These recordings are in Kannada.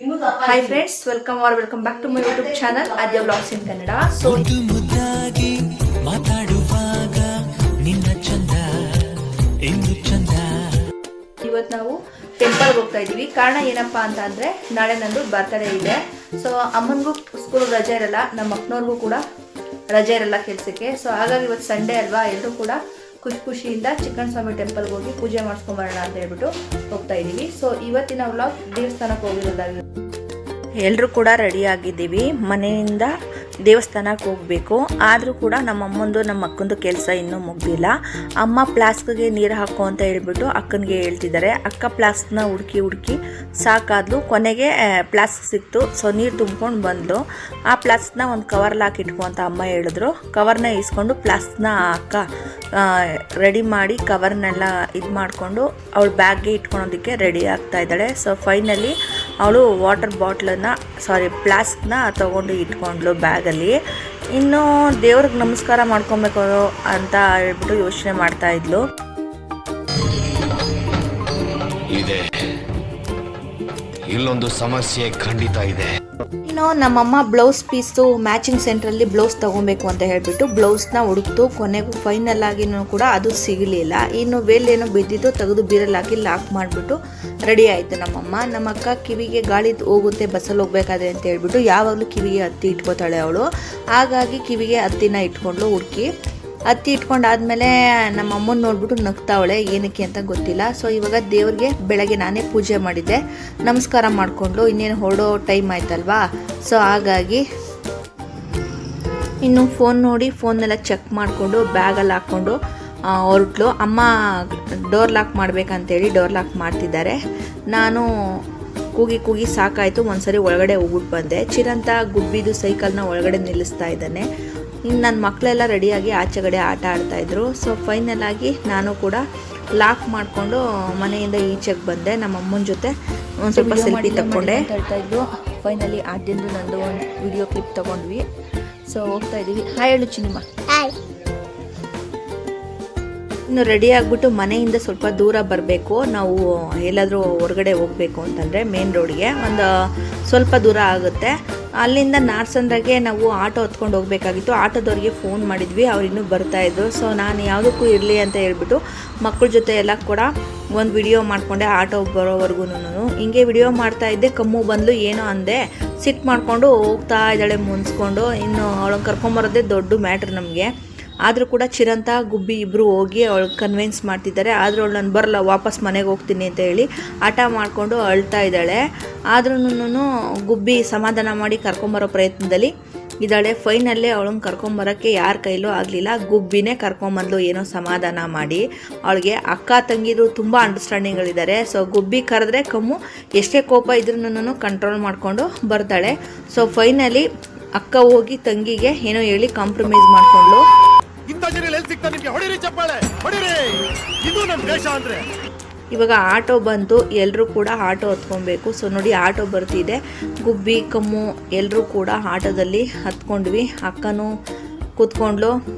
Hi friends, welcome back to my YouTube channel Adya Vlogs in Kannada. So ಮುದ್ದಾಗಿ ಮಾತಾಡುವಾಗ ನಿನ್ನ ಚಂದ ಎಂದು ಚಂದ. ಇವತ್ತು ನಾವು ಟೆಂಪಲ್ಗೆ ಹೋಗ್ತಾ ಇದೀವಿ. ಕಾರಣ ಏನಪ್ಪಾ ಅಂತ ಅಂದ್ರೆ ನಾಳೆ ನಂದು ಬರ್ತ್ಡೇ ಇದೆ. ಸೊ ಅಮ್ಮನಿಗೂ ಸ್ಕೂಲ್ ರಜೆ ಇರಲ್ಲ, ನಮ್ಮ ಅಕ್ಕನವ್ರಿಗೂ ಕೂಡ ರಜೆ ಇರಲ್ಲ ಕೆಲಸಕ್ಕೆ. ಸೊ ಹಾಗಾಗಿ ಇವತ್ತು ಸಂಡೇ ಅಲ್ವಾ, ಎಲ್ಲರೂ ಕೂಡ ಖುಷಿಯಿಂದ ಚಿಕ್ಕಣ್ಣ ಸ್ವಾಮಿ ಟೆಂಪಲ್ಗೆ ಹೋಗಿ ಪೂಜೆ ಮಾಡಿಸ್ಕೊಂಬರೋಣ ಅಂತ ಹೇಳ್ಬಿಟ್ಟು ಹೋಗ್ತಾ ಇದೀವಿ. ಸೊ ಇವತ್ತಿನ ವ್ಲಾಗ್ ದೇವಸ್ಥಾನಕ್ಕೆ ಹೋಗಿರೋದಾಗಿ ಎಲ್ಲರೂ ಕೂಡ ರೆಡಿ ಆಗಿದ್ದೀವಿ. ಮನೆಯಿಂದ ದೇವಸ್ಥಾನಕ್ಕೆ ಹೋಗಬೇಕು. ಆದರೂ ಕೂಡ ನಮ್ಮ ಅಮ್ಮಂದು ನಮ್ಮ ಅಕ್ಕಂದು ಕೆಲಸ ಇನ್ನೂ ಮುಗ್ದಿಲ್ಲ. ಅಮ್ಮ ಪ್ಲಾಸ್ಕ್ಗೆ ನೀರು ಹಾಕೋ ಅಂತ ಹೇಳ್ಬಿಟ್ಟು ಅಕ್ಕನಿಗೆ ಹೇಳ್ತಿದ್ದಾರೆ. ಅಕ್ಕ ಪ್ಲಾಸ್ಕ್ನ ಹುಡುಕಿ ಸಾಕಾದ್ಲು. ಕೊನೆಗೆ ಪ್ಲಾಸ್ಕ್ ಸಿಕ್ತು. ಸೊ ನೀರು ತುಂಬ್ಕೊಂಡು ಬಂದ್ಲು. ಆ ಪ್ಲಾಸ್ಕ್ನ ಒಂದು ಕವರ್ಲ್ಲಿ ಹಾಕಿಟ್ಕೊ ಅಂತ ಅಮ್ಮ ಹೇಳಿದ್ರು. ಕವರ್ನ ಇಸ್ಕೊಂಡು ಪ್ಲಾಸ್ಕ್ನ ಅಕ್ಕ ರೆಡಿ ಮಾಡಿ ಕವರ್ನೆಲ್ಲ ಇದು ಮಾಡಿಕೊಂಡು ಅವಳು ಬ್ಯಾಗ್ಗೆ ಇಟ್ಕೊಳೋದಕ್ಕೆ ರೆಡಿ ಆಗ್ತಾ ಇದ್ದಾಳೆ. ಸೊ ಫೈನಲಿ ಅವಳು ವಾಟರ್ ಬಾಟ್ಲನ್ನು ಪ್ಲಾಸ್ಕ್ನ ತೊಗೊಂಡು ಇಟ್ಕೊಂಡ್ಳು ಬ್ಯಾಗಲ್ಲಿ. ಇನ್ನು ದೇವ್ರಿಗೆ ನಮಸ್ಕಾರ ಮಾಡ್ಕೊಬೇಕು ಅಂತ ಹೇಳ್ಬಿಟ್ಟು ಯೋಚನೆ ಮಾಡ್ತಾ ಇದ್ಲು. ಇದೆ ಇಲ್ಲೊಂದು ಸಮಸ್ಯೆ ಖಂಡಿತ ಇದೆ. ಇನ್ನು ನಮ್ಮಮ್ಮ ಬ್ಲೌಸ್ ಪೀಸು ಮ್ಯಾಚಿಂಗ್ ಸೆಂಟ್ರಲ್ಲಿ ಬ್ಲೌಸ್ ತೊಗೊಬೇಕು ಅಂತ ಹೇಳ್ಬಿಟ್ಟು ಬ್ಲೌಸ್ನ ಹುಡುಕ್ತು. ಕೊನೆಗೂ ಫೈನಲ್ ಆಗಿನೂ ಕೂಡ ಅದು ಸಿಗಲಿಲ್ಲ. ಇನ್ನು ವೇಲೇನೋ ಬಿದ್ದಿದ್ದು ತೆಗೆದು ಬೀರಲ್ಲಿ ಹಾಕಿ ಲಾಕ್ ಮಾಡಿಬಿಟ್ಟು ರೆಡಿ ಆಯಿತು ನಮ್ಮಮ್ಮ. ನಮ್ಮ ಅಕ್ಕ ಕಿವಿಗೆ ಗಾಳಿ ಹೋಗುತ್ತೆ ಬಸ್ಸಲ್ಲಿ ಹೋಗ್ಬೇಕಾದ್ರೆ ಅಂತ ಹೇಳ್ಬಿಟ್ಟು ಯಾವಾಗಲೂ ಕಿವಿಗೆ ಹತ್ತಿ ಇಟ್ಕೋತಾಳೆ ಅವಳು. ಹಾಗಾಗಿ ಕಿವಿಗೆ ಹತ್ತಿನ ಇಟ್ಕೊಂಡ್ಲು. ಹುಡುಕಿ ಹತ್ತಿ ಇಟ್ಕೊಂಡಾದ್ಮೇಲೆ ನಮ್ಮ ಅಮ್ಮನ ನೋಡ್ಬಿಟ್ಟು ನಗ್ತಾವಳೆ, ಏನಕ್ಕೆ ಅಂತ ಗೊತ್ತಿಲ್ಲ. ಸೊ ಇವಾಗ ದೇವ್ರಿಗೆ ಬೆಳಗ್ಗೆ ನಾನೇ ಪೂಜೆ ಮಾಡಿದ್ದೆ, ನಮಸ್ಕಾರ ಮಾಡಿಕೊಂಡು ಇನ್ನೇನು ಹೊರಡೋ ಟೈಮ್ ಆಯ್ತಲ್ವಾ. ಸೊ ಹಾಗಾಗಿ ಇನ್ನು ಫೋನ್ ನೋಡಿ ಫೋನ್ನೆಲ್ಲ ಚೆಕ್ ಮಾಡಿಕೊಂಡು ಬ್ಯಾಗಲ್ಲಿ ಹಾಕ್ಕೊಂಡು ಹೊರಟ್ಲು. ಅಮ್ಮ ಡೋರ್ ಲಾಕ್ ಮಾಡಬೇಕಂತೇಳಿ ಡೋರ್ ಲಾಕ್ ಮಾಡ್ತಿದ್ದಾರೆ. ನಾನು ಕೂಗಿ ಸಾಕಾಯಿತು. ಒಂದ್ಸರಿ ಒಳಗಡೆ ಹೋಗ್ಬಿಟ್ಟು ಬಂದೆ. ಚಿರಂತ ಗುಬ್ಬಿದು ಸೈಕಲ್ನ ಒಳಗಡೆ ನಿಲ್ಲಿಸ್ತಾ ಇದ್ದಾನೆ. ಇನ್ನು ನನ್ನ ಮಕ್ಕಳೆಲ್ಲ ರೆಡಿಯಾಗಿ ಆಚೆಗಡೆ ಆಟ ಆಡ್ತಾಯಿದ್ರು. ಸೊ ಫೈನಲ್ ಆಗಿ ನಾನು ಕೂಡ ಲಾಕ್ ಮಾಡಿಕೊಂಡು ಮನೆಯಿಂದ ಈಚೆಗೆ ಬಂದೆ. ನಮ್ಮ ಅಮ್ಮನ ಜೊತೆ ಒಂದು ಸ್ವಲ್ಪ ಸೆಲ್ಫಿ ತಗೊಂಡೆ ಹೇಳ್ತಾ ಇದ್ರು. ಫೈನಲಿ ಆದ್ಯಂದು ನಂದು ಒಂದು ವಿಡಿಯೋ ಕ್ಲಿಪ್ ತೊಗೊಂಡ್ವಿ. ಸೊ ಹೋಗ್ತಾ ಇದ್ದೀವಿ. ಹಾಯ್ ಹೇಳು ಚಿನಿಮಾ. ಇನ್ನು ರೆಡಿ ಆಗಿಬಿಟ್ಟು ಮನೆಯಿಂದ ಸ್ವಲ್ಪ ದೂರ ಬರಬೇಕು. ನಾವು ಎಲ್ಲಾದರೂ ಹೊರಗಡೆ ಹೋಗಬೇಕು ಅಂತಂದರೆ ಮೇನ್ ರೋಡ್ಗೆ ಒಂದು ಸ್ವಲ್ಪ ದೂರ ಆಗುತ್ತೆ. ಅಲ್ಲಿಂದ ನಾರ್ಸಂದ್ರಾಗೆ ನಾವು ಆಟೋ ಹೊತ್ಕೊಂಡು ಹೋಗಬೇಕಾಗಿತ್ತು. ಆಟೋದವ್ರಿಗೆ ಫೋನ್ ಮಾಡಿದ್ವಿ, ಅವ್ರು ಇನ್ನೂ ಬರ್ತಾಯಿದ್ರು. ಸೊ ನಾನು ಯಾವುದಕ್ಕೂ ಇರಲಿ ಅಂತ ಹೇಳ್ಬಿಟ್ಟು ಮಕ್ಕಳ ಜೊತೆ ಎಲ್ಲ ಕೂಡ ಒಂದು ವಿಡಿಯೋ ಮಾಡಿಕೊಂಡೆ ಆಟೋ ಬರೋವರೆಗೂ. ಹಿಂಗೆ ವಿಡಿಯೋ ಮಾಡ್ತಾಯಿದ್ದೆ. ಕಮ್ಮು ಬಂದು ಏನೋ ಅಂದೆ, ಸಿಟ್ಟು ಮಾಡಿಕೊಂಡು ಹೋಗ್ತಾ ಇದ್ದಾಳೆ ಮುನ್ಸ್ಕೊಂಡು. ಇನ್ನು ಅವಳನ್ನು ಕರ್ಕೊಂಬರೋದೇ ದೊಡ್ಡ ಮ್ಯಾಟ್ರ್ ನಮಗೆ. ಆದರೂ ಕೂಡ ಚಿರಂತ ಗುಬ್ಬಿ ಇಬ್ಬರು ಹೋಗಿ ಅವಳಿಗೆ ಕನ್ವಿನ್ಸ್ ಮಾಡ್ತಿದ್ದಾರೆ. ಆದರೂ ಅವಳು ನಾನು ಬರಲ್ಲ, ವಾಪಸ್ ಮನೆಗೆ ಹೋಗ್ತೀನಿ ಅಂತ ಹೇಳಿ ಹಠ ಮಾಡಿಕೊಂಡು ಅಳ್ತಾ ಇದ್ದಾಳೆ. ಆದ್ರೂ ಗುಬ್ಬಿ ಸಮಾಧಾನ ಮಾಡಿ ಕರ್ಕೊಂಬರೋ ಪ್ರಯತ್ನದಲ್ಲಿ ಇದ್ದಾಳೆ. ಫೈನಲ್ಲೇ ಅವಳನ್ನ ಕರ್ಕೊಂಬರೋಕ್ಕೆ ಯಾರ ಕೈಲೂ ಆಗಲಿಲ್ಲ. ಗುಬ್ಬಿನೇ ಕರ್ಕೊಂಬಂದ್ಲು ಏನೋ ಸಮಾಧಾನ ಮಾಡಿ. ಅವಳಿಗೆ ಅಕ್ಕ ತಂಗಿರು ತುಂಬ ಅಂಡರ್ಸ್ಟ್ಯಾಂಡಿಂಗ್ಗಳಿದ್ದಾರೆ. ಸೊ ಗುಬ್ಬಿ ಕರೆದ್ರೆ ಕಮ್ಮು ಎಷ್ಟೇ ಕೋಪ ಇದ್ರೂ ಕಂಟ್ರೋಲ್ ಮಾಡಿಕೊಂಡು ಬರ್ತಾಳೆ. ಸೊ ಫೈನಲಿ ಅಕ್ಕ ಹೋಗಿ ತಂಗಿಗೆ ಏನೋ ಹೇಳಿ ಕಾಂಪ್ರಮೈಸ್ ಮಾಡಿಕೊಂಡ್ಲು. ಇವಾಗ ಆಟೋ ಬಂತು, ಎಲ್ಲರೂ ಕೂಡ ಆಟೋ ಹತ್ಕೊಬೇಕು. ಸೊ ನೋಡಿ ಆಟೋ ಬರ್ತಿದೆ. ಗುಬ್ಬಿ ಕಮ್ಮು ಎಲ್ಲರೂ ಕೂಡ ಆಟೋದಲ್ಲಿ ಹತ್ಕೊಂಡ್ವಿ. ಅಕ್ಕನೂ ಕೂತ್ಕೊಂಡ್ಲು,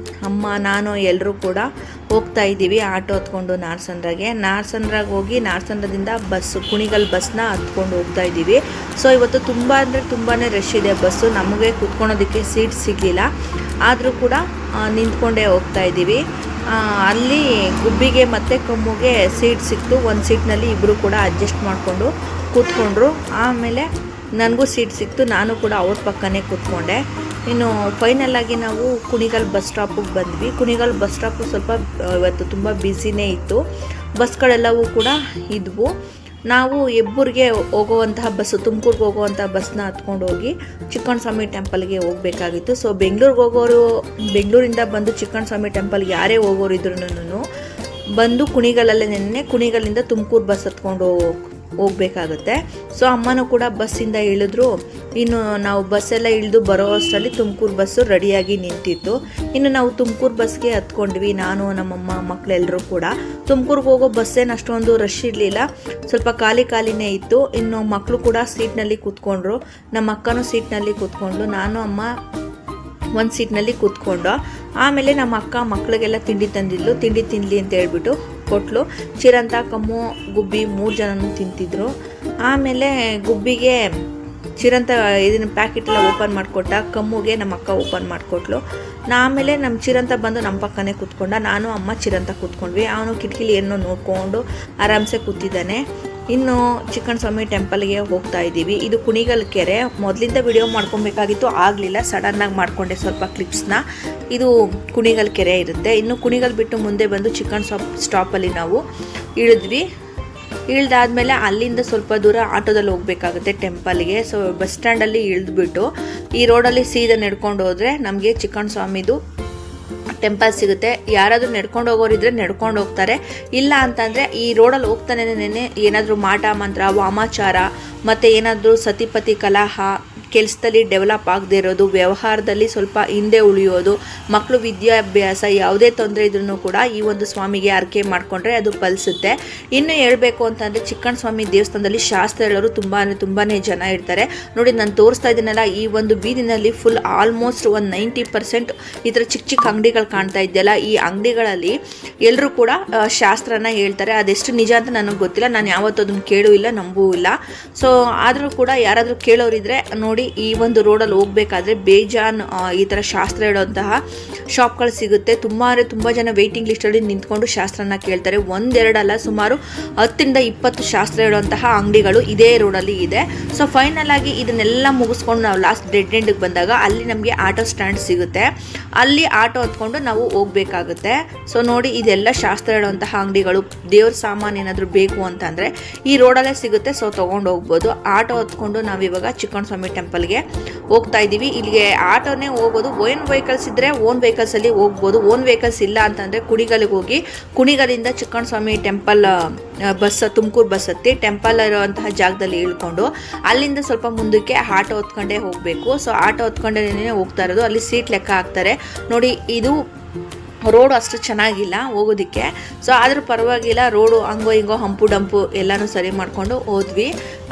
ಅಮ್ಮ ನಾನು ಎಲ್ಲರೂ ಕೂಡ ಹೋಗ್ತಾ ಇದ್ದೀವಿ ಆಟೋ ಹತ್ಕೊಂಡು ನಾರ್ಸಂದ್ರಾಗೆ ಹೋಗಿ ನಾರ್ಸಂದ್ರದಿಂದ ಕುಣಿಗಲ್ ಬಸ್ನ ಹತ್ಕೊಂಡು ಹೋಗ್ತಾ ಇದ್ದೀವಿ. ಸೊ ಇವತ್ತು ತುಂಬ ಅಂದರೆ ತುಂಬಾ ರಶ್ ಇದೆ ಬಸ್ಸು. ನಮಗೆ ಕೂತ್ಕೊಳೋದಕ್ಕೆ ಸೀಟ್ ಸಿಗಲಿಲ್ಲ. ಆದರೂ ಕೂಡ ನಿಂತ್ಕೊಂಡೇ ಹೋಗ್ತಾ ಇದ್ದೀವಿ. ಅಲ್ಲಿ ಗುಬ್ಬಿಗೆ ಮತ್ತು ಕಮ್ಮಿಗೆ ಸೀಟ್ ಸಿಕ್ತು. ಒಂದು ಸೀಟ್ನಲ್ಲಿ ಇಬ್ಬರು ಕೂಡ ಅಡ್ಜಸ್ಟ್ ಮಾಡಿಕೊಂಡು ಕೂತ್ಕೊಂಡ್ರು. ಆಮೇಲೆ ನನಗೂ ಸೀಟ್ ಸಿಕ್ತು. ನಾನು ಕೂಡ ಅವ್ರ ಪಕ್ಕನೇ ಕೂತ್ಕೊಂಡೆ. ಇನ್ನು ಫೈನಲ್ಲಾಗಿ ನಾವು ಕುಣಿಗಲ್ ಬಸ್ ಸ್ಟಾಪಿಗೆ ಬಂದ್ವಿ. ಕುಣಿಗಲ್ ಬಸ್ ಸ್ಟಾಪು ಸ್ವಲ್ಪ ಇವತ್ತು ತುಂಬ ಬ್ಯುಸಿನೇ ಇತ್ತು. ಬಸ್ಗಳೆಲ್ಲವೂ ಕೂಡ ಇದ್ವು. ನಾವು ಹೆಬ್ಬೂರಿಗೆ ಹೋಗುವಂತಹ ಬಸ್ಸು, ತುಮಕೂರಿಗೆ ಹೋಗುವಂಥ ಬಸ್ನ ಹತ್ಕೊಂಡು ಹೋಗಿ ಚಿಕ್ಕಣ್ಣ ಸ್ವಾಮಿ ಟೆಂಪಲ್ಗೆ ಹೋಗಬೇಕಾಗಿತ್ತು. ಸೊ ಬೆಂಗಳೂರಿಂದ ಬಂದು ಚಿಕ್ಕಣ್ಣ ಸ್ವಾಮಿ ಟೆಂಪಲ್ಗೆ ಯಾರೇ ಹೋಗೋರು ಇದ್ರೂ ಬಂದು ಕುಣಿಗಲ್ಲಿಂದ ತುಮಕೂರು ಬಸ್ ಹತ್ಕೊಂಡು ಹೋಗಬೇಕಾಗುತ್ತೆ. ಸೊ ಅಮ್ಮನೂ ಕೂಡ ಬಸ್ಸಿಂದ ಇಳಿದ್ರು. ಇನ್ನು ನಾವು ಬಸ್ಸೆಲ್ಲ ಇಳಿದು ಬರೋ ಅಷ್ಟರಲ್ಲಿ ತುಮಕೂರು ಬಸ್ಸು ರೆಡಿಯಾಗಿ ನಿಂತಿತ್ತು. ಇನ್ನು ನಾವು ತುಮಕೂರು ಬಸ್ಗೆ ಹತ್ಕೊಂಡ್ವಿ, ನಾನು ನಮ್ಮಮ್ಮ ಮಕ್ಕಳೆಲ್ಲರೂ ಕೂಡ. ತುಮಕೂರಿಗೆ ಹೋಗೋ ಬಸ್ಸೇನು ಅಷ್ಟೊಂದು ರಶ್ ಇರಲಿಲ್ಲ, ಸ್ವಲ್ಪ ಖಾಲಿನೇ ಇತ್ತು. ಇನ್ನು ಮಕ್ಕಳು ಕೂಡ ಸೀಟ್ನಲ್ಲಿ ಕೂತ್ಕೊಂಡ್ರು. ನಮ್ಮ ಅಕ್ಕನೂ ಸೀಟ್ನಲ್ಲಿ ಕೂತ್ಕೊಂಡ್ಲು. ನಾನು ಅಮ್ಮ ಒಂದು ಸೀಟ್ನಲ್ಲಿ ಕೂತ್ಕೊಂಡು ಆಮೇಲೆ ನಮ್ಮ ಅಕ್ಕ ಮಕ್ಕಳಿಗೆಲ್ಲ ತಿಂಡಿ ತಂದಿದ್ಲು. ತಿಂಡಿ ತಿನ್ನಲಿ ಅಂತ ಹೇಳ್ಬಿಟ್ಟು ಕೊಟ್ಲು. ಚಿರಂತ ಕಮ್ಮು ಗುಬ್ಬಿ 3 ಜನನೂ ತಿಂತಿದ್ರು. ಆಮೇಲೆ ಗುಬ್ಬಿಗೆ ಚಿರಂತ ಇದನ್ನ ಪ್ಯಾಕೆಟೆಲ್ಲ ಓಪನ್ ಮಾಡಿಕೊಟ್ಟ, ಕಮ್ಮುಗೆ ನಮ್ಮ ಅಕ್ಕ ಓಪನ್ ಮಾಡಿಕೊಟ್ಲು. ಆಮೇಲೆ ನಮ್ಮ ಚಿರಂತ ಬಂದು ನಮ್ಮ ಪಕ್ಕನೇ ಕೂತ್ಕೊಂಡ, ನಾನು ಅಮ್ಮ ಚಿರಂತ ಕೂತ್ಕೊಂಡ್ವಿ. ಅವನು ಕಿಟಕಿಲಿ ಏನೋ ನೋಡಿಕೊಂಡು ಆರಾಮ್ಸೆ ಕೂತಿದ್ದಾನೆ. ಇನ್ನು ಚಿಕ್ಕಣ್ಣ ಸ್ವಾಮಿ ಟೆಂಪಲ್ಗೆ ಹೋಗ್ತಾ ಇದ್ದೀವಿ. ಇದು ಕುಣಿಗಲ್ ಕೆರೆ. ಮೊದಲಿಂದ ವಿಡಿಯೋ ಮಾಡ್ಕೊಬೇಕಾಗಿತ್ತು, ಆಗಲಿಲ್ಲ, ಸಡನ್ನಾಗಿ ಮಾಡಿಕೊಂಡೆ ಸ್ವಲ್ಪ ಕ್ಲಿಪ್ಸ್ನ. ಇದು ಕುಣಿಗಲ್ ಕೆರೆ ಇರುತ್ತೆ. ಇನ್ನು ಕುಣಿಗಲ್ ಬಿಟ್ಟು ಮುಂದೆ ಬಂದು ಚಿಕ್ಕಣ್ಣ ಸ್ಟಾಪಲ್ಲಿ ನಾವು ಇಳಿದ್ವಿ. ಇಳ್ದಾದ್ಮೇಲೆ ಅಲ್ಲಿಂದ ಸ್ವಲ್ಪ ದೂರ ಆಟೋದಲ್ಲಿ ಹೋಗಬೇಕಾಗುತ್ತೆ ಟೆಂಪಲ್ಗೆ. ಸೊ ಬಸ್ ಸ್ಟ್ಯಾಂಡಲ್ಲಿ ಇಳಿದ್ಬಿಟ್ಟು ಈ ರೋಡಲ್ಲಿ ಸೀದಾ ನಡ್ಕೊಂಡು ಹೋದರೆ ನಮಗೆ ಚಿಕ್ಕಣ್ಣ ಸ್ವಾಮಿದು ಟೆಂಪಲ್ ಸಿಗುತ್ತೆ. ಯಾರಾದರೂ ನಡ್ಕೊಂಡು ಹೋಗೋರಿದ್ರೆ ನಡ್ಕೊಂಡು ಹೋಗ್ತಾರೆ, ಇಲ್ಲ ಅಂತಂದರೆ ಈ ರೋಡಲ್ಲಿ ಹೋಗ್ತಾನೆ ಏನಾದರೂ ಮಾಟ ಮಂತ್ರ, ವಾಮಾಚಾರ ಮತ್ತು ಏನಾದರೂ ಸತಿಪತಿ ಕಲಹ, ಕೆಲಸದಲ್ಲಿ ಡೆವಲಪ್ ಆಗದೆ ಇರೋದು, ವ್ಯವಹಾರದಲ್ಲಿ ಸ್ವಲ್ಪ ಹಿಂದೆ ಉಳಿಯೋದು, ಮಕ್ಕಳು ವಿದ್ಯಾಭ್ಯಾಸ ಯಾವುದೇ ತೊಂದರೆ ಇದ್ರೂ ಕೂಡ ಈ ಒಂದು ಸ್ವಾಮಿಗೆ ಅರ್ಕೆ ಮಾಡಿಕೊಂಡ್ರೆ ಅದು ಫಲಿಸುತ್ತೆ. ಇನ್ನು ಹೇಳಬೇಕು ಅಂತಂದರೆ ಚಿಕ್ಕಣ್ಣ ಸ್ವಾಮಿ ದೇವಸ್ಥಾನದಲ್ಲಿ ಶಾಸ್ತ್ರ ಹೇಳೋರು ತುಂಬಾ ಜನ ಇರ್ತಾರೆ. ನೋಡಿ, ನಾನು ತೋರಿಸ್ತಾ ಇದ್ದೀನಲ್ಲ, ಈ ಒಂದು ಬೀದಿನಲ್ಲಿ ಫುಲ್ ಆಲ್ಮೋಸ್ಟ್ ಒಂದು 90% ಈ ಥರ ಚಿಕ್ಕ ಚಿಕ್ಕ ಅಂಗಡಿಗಳು ಕಾಣ್ತಾ ಇದೆಯಲ್ಲ, ಈ ಅಂಗಡಿಗಳಲ್ಲಿ ಎಲ್ಲರೂ ಕೂಡ ಶಾಸ್ತ್ರನ ಹೇಳ್ತಾರೆ. ಅದೆಷ್ಟು ನಿಜ ಅಂತ ನನಗೆ ಗೊತ್ತಿಲ್ಲ, ನಾನು ಯಾವತ್ತೂ ಅದನ್ನು ಕೇಳೂ ಇಲ್ಲ, ನಂಬೂ ಇಲ್ಲ. ಸೊ ಆದರೂ ಕೂಡ ಯಾರಾದರೂ ಕೇಳೋರಿದ್ರೆ ನೋಡಿ, ಈ ಒಂದು ರೋಡಲ್ಲಿ ಹೋಗ್ಬೇಕಾದ್ರೆ ಬೇಜಾನ್ ಈ ಥರ ಶಾಸ್ತ್ರ ಹೇಳೋಂತಹ ಶಾಪ್ಗಳು ಸಿಗುತ್ತೆ. ತುಂಬ ಜನ ವೆಯ್ಟಿಂಗ್ ಲಿಸ್ಟಲ್ಲಿ ನಿಂತ್ಕೊಂಡು ಶಾಸ್ತ್ರನ ಕೇಳ್ತಾರೆ. ಒಂದೆರಡಲ್ಲ, ಸುಮಾರು 10-20 ಶಾಸ್ತ್ರ ಹೇಳುವಂತಹ ಅಂಗಡಿಗಳು ಇದೇ ರೋಡಲ್ಲಿ ಇದೆ. ಸೊ ಫೈನಲ್ ಆಗಿ ಇದನ್ನೆಲ್ಲ ಮುಗಿಸ್ಕೊಂಡು ನಾವು ಲಾಸ್ಟ್ ಡೆಡ್ ಎಂಡ್ಗೆ ಬಂದಾಗ ಅಲ್ಲಿ ನಮಗೆ ಆಟೋ ಸ್ಟ್ಯಾಂಡ್ ಸಿಗುತ್ತೆ. ಅಲ್ಲಿ ಆಟೋ ಹತ್ಕೊಂಡು ನಾವು ಹೋಗ್ಬೇಕಾಗುತ್ತೆ. ಸೊ ನೋಡಿ, ಇದೆಲ್ಲ ಶಾಸ್ತ್ರ ಹೇಳುವಂತಹ ಅಂಗಡಿಗಳು. ದೇವ್ರ ಸಾಮಾನು ಏನಾದರೂ ಬೇಕು ಅಂತಂದರೆ ಈ ರೋಡಲ್ಲೇ ಸಿಗುತ್ತೆ. ಸೊ ತೊಗೊಂಡು ಹೋಗ್ಬೋದು. ಆಟೋ ಹತ್ಕೊಂಡು ನಾವಿವಾಗ ಚಿಕ್ಕಣ್ಣ ಸ್ವಾಮಿ ಟೆಂಪಲ್ಗೆ ಹೋಗ್ತಾ ಇದ್ದೀವಿ. ಇಲ್ಲಿಗೆ ಆಟೋನೇ ಹೋಗೋದು. ಓನ್ ವೆಹಿಕಲ್ಸ್ ಇದ್ದರೆ ಓನ್ ವೆಹಿಕಲ್ಸಲ್ಲಿ ಹೋಗ್ಬೋದು. ಓನ್ ವೆಹಿಕಲ್ಸ್ ಇಲ್ಲ ಅಂತಂದರೆ ಕುಣಿಗಲ್ಗೆ ಹೋಗಿ ಕುಣಿಗಲಿಂದ ಚಿಕ್ಕಣ್ಣ ಸ್ವಾಮಿ ಟೆಂಪಲ್ ಬಸ್, ತುಮಕೂರು ಬಸ್ ಹತ್ತಿ ಟೆಂಪಲ್ ಇರುವಂತಹ ಜಾಗದಲ್ಲಿ ಇಳ್ಕೊಂಡು ಅಲ್ಲಿಂದ ಸ್ವಲ್ಪ ಮುಂದಕ್ಕೆ ಆಟೋ ಹೊತ್ಕೊಂಡೇ ಹೋಗಬೇಕು. ಸೊ ಆಟೋ ಹೊತ್ಕೊಂಡೇ ಹೋಗ್ತಾ ಇರೋದು. ಅಲ್ಲಿ ಸೀಟ್ ಲೆಕ್ಕ ಹಾಕ್ತಾರೆ ನೋಡಿ. ಇದು ರೋಡು ಅಷ್ಟು ಚೆನ್ನಾಗಿಲ್ಲ ಹೋಗೋದಕ್ಕೆ. ಸೊ ಆದರೂ ಪರವಾಗಿಲ್ಲ, ರೋಡು ಹಂಗೋ ಹಿಂಗೋ ಹಂಪು ಡಂಪು ಎಲ್ಲನೂ ಸರಿ ಮಾಡಿಕೊಂಡು ಹೋದ್ವಿ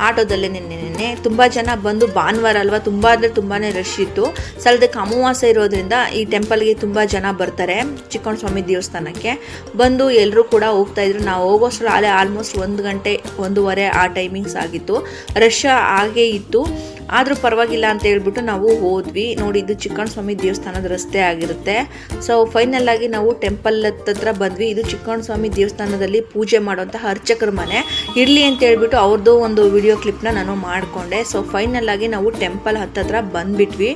ಆಟೋದಲ್ಲೇ. ನಿನ್ನೆ ತುಂಬ ಜನ ಬಂದು, ಭಾನುವಾರ ಅಲ್ವಾ, ತುಂಬ ಅಂದರೆ ತುಂಬಾ ರಶ್ ಇತ್ತು. ಸಲದಕ್ಕೆ ಅಮಾವಾಸ್ಯೆ ಇರೋದ್ರಿಂದ ಈ ಟೆಂಪಲ್ಗೆ ತುಂಬ ಜನ ಬರ್ತಾರೆ ಚಿಕ್ಕಣ್ಣ ಸ್ವಾಮಿ ದೇವಸ್ಥಾನಕ್ಕೆ. ಬಂದು ಎಲ್ಲರೂ ಕೂಡ ಹೋಗ್ತಾಯಿದ್ರು. ನಾವು ಹೋಗೋಷ್ಟು ಅಲ್ಲೇ ಆಲ್ಮೋಸ್ಟ್ 1 ಗಂಟೆ 1:15 ಆ ಟೈಮಿಂಗ್ಸ್ ಆಗಿತ್ತು. ರಶ್ ಆಗೇ ಇತ್ತು, ಆದರೂ ಪರವಾಗಿಲ್ಲ ಅಂತ ಹೇಳ್ಬಿಟ್ಟು ನಾವು ಹೋದ್ವಿ. ನೋಡಿ, ಇದು ಚಿಕ್ಕಣ್ಣ ಸ್ವಾಮಿ ದೇವಸ್ಥಾನದ ರಸ್ತೆ ಆಗಿರುತ್ತೆ. ಸೊ ಫೈನಲ್ ಆಗಿ ನಾವು ಟೆಂಪಲ್ ಹತ್ರ ಬಂದ್ವಿ. ಇದು ಚಿಕ್ಕಣ್ಣ ಸ್ವಾಮಿ ದೇವಸ್ಥಾನದಲ್ಲಿ ಪೂಜೆ ಮಾಡುವಂತಹ ಅರ್ಚಕರ ಮನೆ ಇರಲಿ ಅಂತ ಹೇಳ್ಬಿಟ್ಟು ಅವ್ರದ್ದು ಒಂದು ವಿಡಿಯೋ ಕ್ಲಿಪ್ನ ನಾನು ಮಾಡಿಕೊಂಡೆ. ಸೊ ಫೈನಲ್ ಆಗಿ ನಾವು ಟೆಂಪಲ್ ಹತ್ತತ್ರ ಬಂದುಬಿಟ್ವಿ.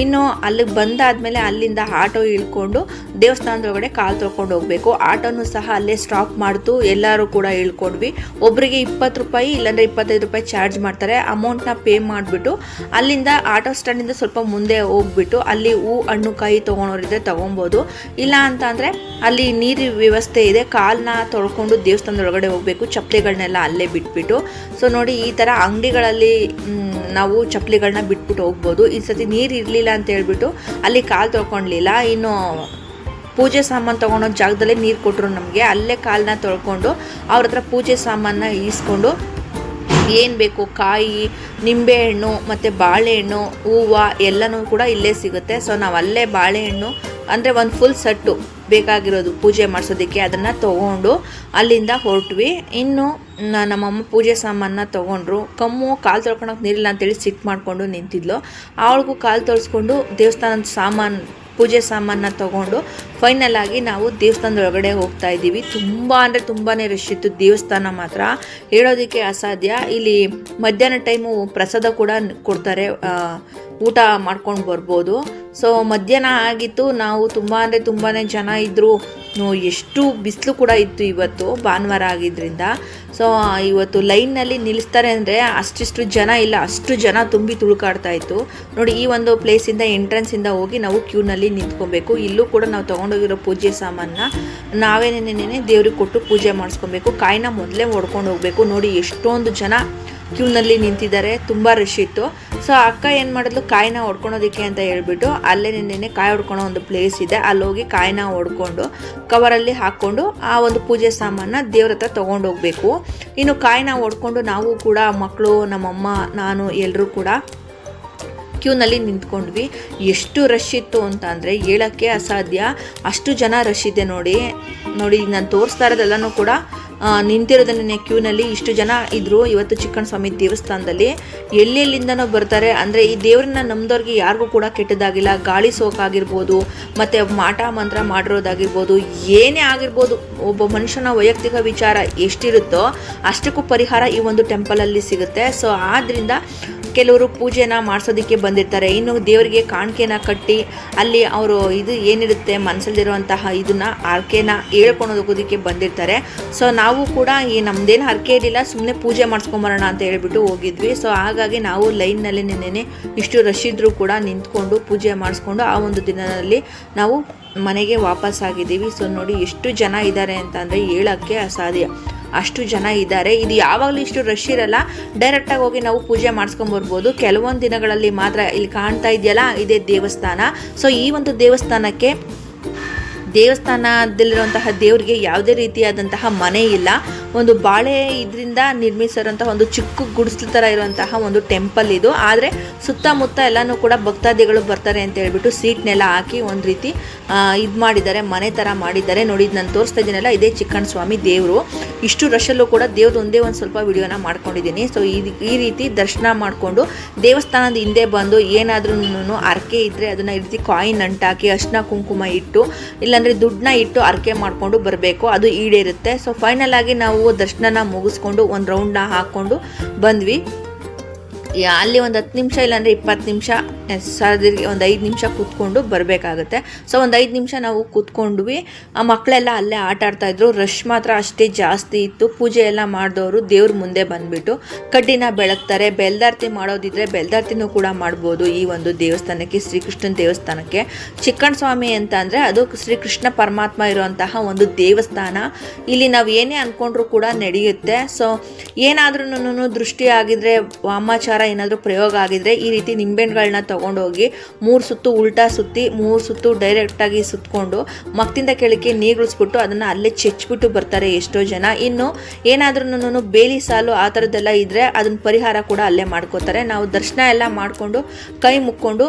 ಇನ್ನು ಅಲ್ಲಿಗೆ ಬಂದಾದಮೇಲೆ ಅಲ್ಲಿಂದ ಆಟೋ ಇಳ್ಕೊಂಡು ದೇವಸ್ಥಾನದೊಳಗಡೆ ಕಾಲು ತೊಳ್ಕೊಂಡು ಹೋಗಬೇಕು. ಆಟೋನು ಸಹ ಅಲ್ಲೇ ಸ್ಟಾಪ್ ಮಾಡ್ತು. ಎಲ್ಲರೂ ಕೂಡ ಇಳ್ಕೊಂಡ್ವಿ. ಒಬ್ಬರಿಗೆ 20 ರೂಪಾಯಿ ಇಲ್ಲಾಂದರೆ 25 ರೂಪಾಯಿ ಚಾರ್ಜ್ ಮಾಡ್ತಾರೆ. ಅಮೌಂಟ್ನ ಪೇ ಮಾಡಿಬಿಟ್ಟು ಅಲ್ಲಿಂದ ಆಟೋ ಸ್ಟ್ಯಾಂಡಿಂದ ಸ್ವಲ್ಪ ಮುಂದೆ ಹೋಗ್ಬಿಟ್ಟು ಅಲ್ಲಿ ಹೂ ಹಣ್ಣು ಕಾಯಿ ತೊಗೊಳೋರಿದ್ರೆ ತೊಗೊಬೋದು. ಇಲ್ಲ ಅಂತ ಅಂದರೆ ಅಲ್ಲಿ ನೀರಿನ ವ್ಯವಸ್ಥೆ ಇದೆ. ಕಾಲನ್ನ ತೊಳ್ಕೊಂಡು ದೇವಸ್ಥಾನದೊಳಗಡೆ ಹೋಗಬೇಕು. ಚಪ್ಪಲಿಗಳನ್ನೆಲ್ಲ ಅಲ್ಲೇ ಬಿಟ್ಬಿಟ್ಟು. ಸೊ ನೋಡಿ, ಈ ಥರ ಅಂಗಡಿಗಳಲ್ಲಿ ನಾವು ಚಪ್ಪಲಿಗಳನ್ನ ಬಿಟ್ಬಿಟ್ಟು ಹೋಗ್ಬೋದು. ಈ ಸತಿ ನೀರು ಇರಲಿಲ್ಲ ಅಂತ ಹೇಳ್ಬಿಟ್ಟು ಅಲ್ಲಿ ಕಾಲು ತೊಳ್ಕೊಳ್ಲಿಲ್ಲ. ಇನ್ನು ಪೂಜೆ ಸಾಮಾನು ತೊಗೊಳೋ ಜಾಗದಲ್ಲೇ ನೀರು ಕೊಟ್ಟರು ನಮಗೆ. ಅಲ್ಲೇ ಕಾಲನ್ನ ತೊಳ್ಕೊಂಡು ಅವ್ರ ಹತ್ರ ಪೂಜೆ ಸಾಮಾನನ್ನ ಈಸ್ಕೊಂಡು ಏನು ಬೇಕು, ಕಾಯಿ, ನಿಂಬೆಹಣ್ಣು ಮತ್ತು ಬಾಳೆಹಣ್ಣು, ಹೂವು ಎಲ್ಲನೂ ಕೂಡ ಇಲ್ಲೇ ಸಿಗುತ್ತೆ. ಸೊ ನಾವು ಅಲ್ಲೇ ಬಾಳೆಹಣ್ಣು ಅಂದರೆ ಒಂದು ಫುಲ್ ಸೆಟ್ಟು ಬೇಕಾಗಿರೋದು ಪೂಜೆ ಮಾಡಿಸೋದಕ್ಕೆ ಅದನ್ನು ತೊಗೊಂಡು ಅಲ್ಲಿಂದ ಹೊರಟ್ವಿ. ಇನ್ನು ನಮ್ಮಮ್ಮ ಪೂಜೆ ಸಾಮಾನನ್ನ ತೊಗೊಂಡ್ರು. ಕಮ್ಮು ಕಾಲು ತೊಳ್ಕೊಳಕ್ಕೆ ನೀರಿಲ್ಲ ಅಂತೇಳಿ ಸಿಟ್ಟು ಮಾಡಿಕೊಂಡು ನಿಂತಿದ್ಲು. ಅವಳಿಗೂ ಕಾಲು ತೊಳ್ಸ್ಕೊಂಡು ದೇವಸ್ಥಾನದ ಸಾಮಾನು, ಪೂಜೆ ಸಾಮಾನನ್ನ ತೊಗೊಂಡು ಫೈನಲ್ ಆಗಿ ನಾವು ದೇವಸ್ಥಾನದೊಳಗಡೆ ಹೋಗ್ತಾ ಇದ್ದೀವಿ. ತುಂಬ ಅಂದರೆ ತುಂಬಾ ರಶ್ ಇತ್ತು. ದೇವಸ್ಥಾನ ಮಾತ್ರ ಹೇಳೋದಕ್ಕೆ ಅಸಾಧ್ಯ. ಇಲ್ಲಿ ಮಧ್ಯಾಹ್ನ ಟೈಮು ಪ್ರಸಾದ ಕೂಡ ಕೊಡ್ತಾರೆ, ಊಟ ಮಾಡ್ಕೊಂಡು ಬರ್ಬೋದು. ಸೊ ಮಧ್ಯಾಹ್ನ ಆಗಿತ್ತು. ನಾವು ತುಂಬ ಅಂದರೆ ತುಂಬಾ ಜನ ಇದ್ದರು. ಎಷ್ಟು ಬಿಸಿಲು ಕೂಡ ಇತ್ತು ಇವತ್ತು, ಭಾನುವಾರ ಆಗಿದ್ದರಿಂದ. ಸೊ ಇವತ್ತು ಲೈನ್ನಲ್ಲಿ ನಿಲ್ಲಿಸ್ತಾರೆ ಅಂದರೆ ಅಷ್ಟಿಷ್ಟು ಜನ ಇಲ್ಲ, ಅಷ್ಟು ಜನ ತುಂಬಿ ತುಳುಕಾಡ್ತಾ ಇತ್ತು ನೋಡಿ. ಈ ಒಂದು ಪ್ಲೇಸಿಂದ ಎಂಟ್ರೆನ್ಸಿಂದ ಹೋಗಿ ನಾವು ಕ್ಯೂನಲ್ಲಿ ನಿಂತ್ಕೊಬೇಕು. ಇಲ್ಲೂ ಕೂಡ ನಾವು ತೊಗೊಂಡೋಗಿರೋ ಪೂಜೆ ಸಾಮಾನನ್ನ ನಾವೇನೇನೇನೇ ದೇವ್ರಿಗೆ ಕೊಟ್ಟು ಪೂಜೆ ಮಾಡಿಸ್ಕೊಬೇಕು. ಕಾಯಿನ ಮೊದಲೇ ಹೊಡ್ಕೊಂಡು ಹೋಗಬೇಕು. ನೋಡಿ, ಎಷ್ಟೊಂದು ಜನ ಕ್ಯೂನಲ್ಲಿ ನಿಂತಿದ್ದಾರೆ, ತುಂಬ ರಶ್ ಇತ್ತು. ಸೊ ಅಕ್ಕ ಏನು ಮಾಡಿದ್ಲು, ಕಾಯಿನ ಹೊಡ್ಕೊಳೋದಕ್ಕೆ ಅಂತ ಹೇಳ್ಬಿಟ್ಟು ಅಲ್ಲೇ ನಿನ್ನೆ ಕಾಯಿ ಹೊಡ್ಕೊಳೋ ಒಂದು ಪ್ಲೇಸ್ ಇದೆ, ಅಲ್ಲಿ ಹೋಗಿ ಕಾಯಿನ ಹೊಡ್ಕೊಂಡು ಕವರಲ್ಲಿ ಹಾಕ್ಕೊಂಡು ಆ ಒಂದು ಪೂಜೆ ಸಾಮಾನ ದೇವ್ರ ಹತ್ರ ತೊಗೊಂಡು ಹೋಗಬೇಕು. ಇನ್ನು ಕಾಯಿನ ಹೊಡ್ಕೊಂಡು ನಾವು ಕೂಡ, ಮಕ್ಕಳು, ನಮ್ಮಮ್ಮ, ನಾನು ಎಲ್ಲರೂ ಕೂಡ ಕ್ಯೂನಲ್ಲಿ ನಿಂತ್ಕೊಂಡ್ವಿ. ಎಷ್ಟು ರಶ್ ಇತ್ತು ಅಂತ ಅಂದರೆ ಹೇಳೋಕ್ಕೆ ಅಸಾಧ್ಯ, ಅಷ್ಟು ಜನ ರಶ್ ಇದೆ ನೋಡಿ. ನಾನು ತೋರಿಸ್ತಾ ಇರೋದೆಲ್ಲನೂ ಕೂಡ ನಿಂತಿರೋದನ್ನೇ ಕ್ಯೂನಲ್ಲಿ ಇಷ್ಟು ಜನ ಇದ್ದರು ಇವತ್ತು ಚಿಕ್ಕಣ್ಣ ಸ್ವಾಮಿ ದೇವಸ್ಥಾನದಲ್ಲಿ. ಎಲ್ಲೆಲ್ಲಿಂದನೋ ಬರ್ತಾರೆ. ಅಂದರೆ ಈ ದೇವ್ರನ್ನ ನಮ್ದವ್ರಿಗೆ ಯಾರಿಗೂ ಕೂಡ ಕೆಟ್ಟದಾಗಿಲ್ಲ. ಗಾಳಿ ಸೋಕಾಗಿರ್ಬೋದು, ಮತ್ತು ಮಾಟ ಮಂತ್ರ ಮಾಡಿರೋದಾಗಿರ್ಬೋದು, ಏನೇ ಆಗಿರ್ಬೋದು, ಒಬ್ಬ ಮನುಷ್ಯನ ವೈಯಕ್ತಿಕ ವಿಚಾರ ಎಷ್ಟಿರುತ್ತೋ ಅಷ್ಟಕ್ಕೂ ಪರಿಹಾರ ಈ ಒಂದು ಟೆಂಪಲಲ್ಲಿ ಸಿಗುತ್ತೆ. ಸೊ ಆದ್ದರಿಂದ ಕೆಲವರು ಪೂಜೆನ ಮಾಡಿಸೋದಕ್ಕೆ ಬಂದಿರ್ತಾರೆ. ಇನ್ನು ದೇವರಿಗೆ ಕಾಣಿಕೆನ ಕಟ್ಟಿ ಅಲ್ಲಿ ಅವರು ಇದು ಏನಿರುತ್ತೆ ಮನಸ್ಸಲ್ಲಿರುವಂತಹ ಇದನ್ನು ಹರಕೆನ ಹೇಳ್ಕೊಂಡು ಹೋಗೋದಕ್ಕೆ ಬಂದಿರ್ತಾರೆ. ಸೊ ನಾವು ಕೂಡ ಈ ನಮ್ಮದೇನು ಹರಕೆ ಇರಲಿಲ್ಲ, ಸುಮ್ಮನೆ ಪೂಜೆ ಮಾಡಿಸ್ಕೊಂಬರೋಣ ಅಂತ ಹೇಳ್ಬಿಟ್ಟು ಹೋಗಿದ್ವಿ. ಸೊ ಹಾಗಾಗಿ ನಾವು ಲೈನ್ನಲ್ಲಿ ನಿನ್ನೆ ಇಷ್ಟು ರಶ್ ಇದ್ದರೂ ಕೂಡ ನಿಂತ್ಕೊಂಡು ಪೂಜೆ ಮಾಡಿಸ್ಕೊಂಡು ಆ ಒಂದು ದಿನದಲ್ಲಿ ನಾವು ಮನೆಗೆ ವಾಪಸ್ಸಾಗಿದ್ದೀವಿ. ಸೊ ನೋಡಿ ಎಷ್ಟು ಜನ ಇದ್ದಾರೆ ಅಂತಂದರೆ ಹೇಳೋಕ್ಕೆ ಅಸಾಧ್ಯ, ಅಷ್ಟು ಜನ ಇದ್ದಾರೆ. ಇದು ಯಾವಾಗಲೂ ಇಷ್ಟು ರಶ್ ಇರಲ್ಲ. ಡೈರೆಕ್ಟಾಗಿ ಹೋಗಿ ನಾವು ಪೂಜೆ ಮಾಡಿಸ್ಕೊಂಬರ್ಬೋದು. ಕೆಲವೊಂದು ದಿನಗಳಲ್ಲಿ ಮಾತ್ರ. ಇಲ್ಲಿ ಕಾಣ್ತಾ ಇದೆಯಲ್ಲ, ಇದೇ ದೇವಸ್ಥಾನ. ಸೊ ಈ ಒಂದು ದೇವಸ್ಥಾನದಲ್ಲಿರುವಂತಹ ದೇವರಿಗೆ ಯಾವುದೇ ರೀತಿಯಾದಂತಹ ಮನೆ ಇಲ್ಲ. ಒಂದು ಬಾಳೆ ಇದರಿಂದ ನಿರ್ಮಿಸಿರೋಂತಹ ಒಂದು ಚಿಕ್ಕ ಗುಡಿಸ್ಲು ಥರ ಇರುವಂತಹ ಒಂದು ಟೆಂಪಲ್ ಇದು. ಆದರೆ ಸುತ್ತಮುತ್ತ ಎಲ್ಲನೂ ಕೂಡ ಭಕ್ತಾದಿಗಳು ಬರ್ತಾರೆ ಅಂತ ಹೇಳ್ಬಿಟ್ಟು ಸೀಟ್ನೆಲ್ಲ ಹಾಕಿ ಒಂದು ರೀತಿ ಇದು ಮಾಡಿದ್ದಾರೆ, ಮನೆ ಥರ ಮಾಡಿದ್ದಾರೆ. ನೋಡಿ, ನಾನು ತೋರಿಸ್ತಾ ಇದ್ದೀನಲ್ಲ, ಇದೇ ಚಿಕ್ಕಣ್ಣ ಸ್ವಾಮಿ ದೇವರು. ಇಷ್ಟು ರಶಲ್ಲೂ ಕೂಡ ದೇವ್ರದ್ದು ಒಂದೇ ಒಂದು ಸ್ವಲ್ಪ ವಿಡಿಯೋನ ಮಾಡ್ಕೊಂಡಿದ್ದೀನಿ. ಸೊ ಈ ರೀತಿ ದರ್ಶನ ಮಾಡಿಕೊಂಡು ದೇವಸ್ಥಾನದ ಹಿಂದೆ ಬಂದು ಏನಾದ್ರೂ ಹರಕೆ ಇದ್ದರೆ ಅದನ್ನು ಈ ರೀತಿ ಕಾಯಿನ್ ಅಂಟಾಕಿ ಅರ್ಶಿನ ಕುಂಕುಮ ಇಟ್ಟು ಇಲ್ಲಾಂದರೆ ದುಡ್ಡನ್ನ ಇಟ್ಟು ಹರಕೆ ಮಾಡಿಕೊಂಡು ಬರಬೇಕು, ಅದು ಈಡೇರುತ್ತೆ. ಸೊ ಫೈನಲ್ ಆಗಿ ನಾವು ದರ್ಶನನ ಮುಗಿಸ್ಕೊಂಡು ಒಂದು ರೌಂಡ್ನ ಹಾಕ್ಕೊಂಡು ಬಂದ್ವಿ. ಅಲ್ಲಿ ಒಂದು 10 ನಿಮಿಷ ಇಲ್ಲಾಂದರೆ 20 ನಿಮಿಷ ಒಂದು 5 ನಿಮಿಷ ಕೂತ್ಕೊಂಡು ಬರಬೇಕಾಗುತ್ತೆ. ಸೊ ಒಂದು 5 ನಿಮಿಷ ನಾವು ಕೂತ್ಕೊಂಡ್ವಿ. ಆ ಮಕ್ಕಳೆಲ್ಲ ಅಲ್ಲೇ ಆಟ ಆಡ್ತಾಯಿದ್ರು. ರಶ್ ಮಾತ್ರ ಅಷ್ಟೇ ಜಾಸ್ತಿ ಇತ್ತು. ಪೂಜೆ ಎಲ್ಲ ಮಾಡಿದವರು ದೇವ್ರ ಮುಂದೆ ಬಂದುಬಿಟ್ಟು ಕಡ್ಡಿನ ಬೆಳಗ್ತಾರೆ. ಬೆಲ್ದಾರ್ತಿ ಮಾಡೋದಿದ್ರೆ ಬೆಲ್ದಾರ್ತಿನೂ ಕೂಡ ಮಾಡ್ಬೋದು ಈ ಒಂದು ದೇವಸ್ಥಾನಕ್ಕೆ, ಶ್ರೀಕೃಷ್ಣನ ದೇವಸ್ಥಾನಕ್ಕೆ. ಚಿಕ್ಕಣ್ಣ ಸ್ವಾಮಿ ಅಂತ ಅಂದರೆ ಅದು ಶ್ರೀಕೃಷ್ಣ ಪರಮಾತ್ಮ ಇರುವಂತಹ ಒಂದು ದೇವಸ್ಥಾನ. ಇಲ್ಲಿ ನಾವು ಏನೇ ಅಂದ್ಕೊಂಡ್ರೂ ಕೂಡ ನಡೆಯುತ್ತೆ. ಸೊ ಏನಾದ್ರೂ ದೃಷ್ಟಿ ಆಗಿದ್ರೆ, ವಾಮಾಚಾರ ಏನಾದರೂ ಪ್ರಯೋಗ ಆಗಿದ್ರೆ ಈ ರೀತಿ ನಿಂಬೆಹಣ್ಣುಗಳನ್ನ ತೊಗೊಂಡೋಗಿ 3 ಸುತ್ತು ಉಲ್ಟಾ ಸುತ್ತಿ 3 ಸುತ್ತು ಡೈರೆಕ್ಟಾಗಿ ಸುತ್ತಕೊಂಡು ಮಕ್ತಿಂದ ಕೆಳಕ್ಕೆ ನೀಗುಳಿಸ್ಬಿಟ್ಟು ಅದನ್ನು ಅಲ್ಲೇ ಚೆಚ್ಬಿಟ್ಟು ಬರ್ತಾರೆ ಎಷ್ಟೋ ಜನ. ಇನ್ನು ಏನಾದ್ರೂ ಬೇಲಿ ಸಾಲು ಆ ಥರದ್ದೆಲ್ಲ ಇದ್ದರೆ ಅದನ್ನ ಪರಿಹಾರ ಕೂಡ ಅಲ್ಲೇ ಮಾಡ್ಕೋತಾರೆ. ನಾವು ದರ್ಶನ ಎಲ್ಲ ಮಾಡಿಕೊಂಡು ಕೈ ಮುಕ್ಕೊಂಡು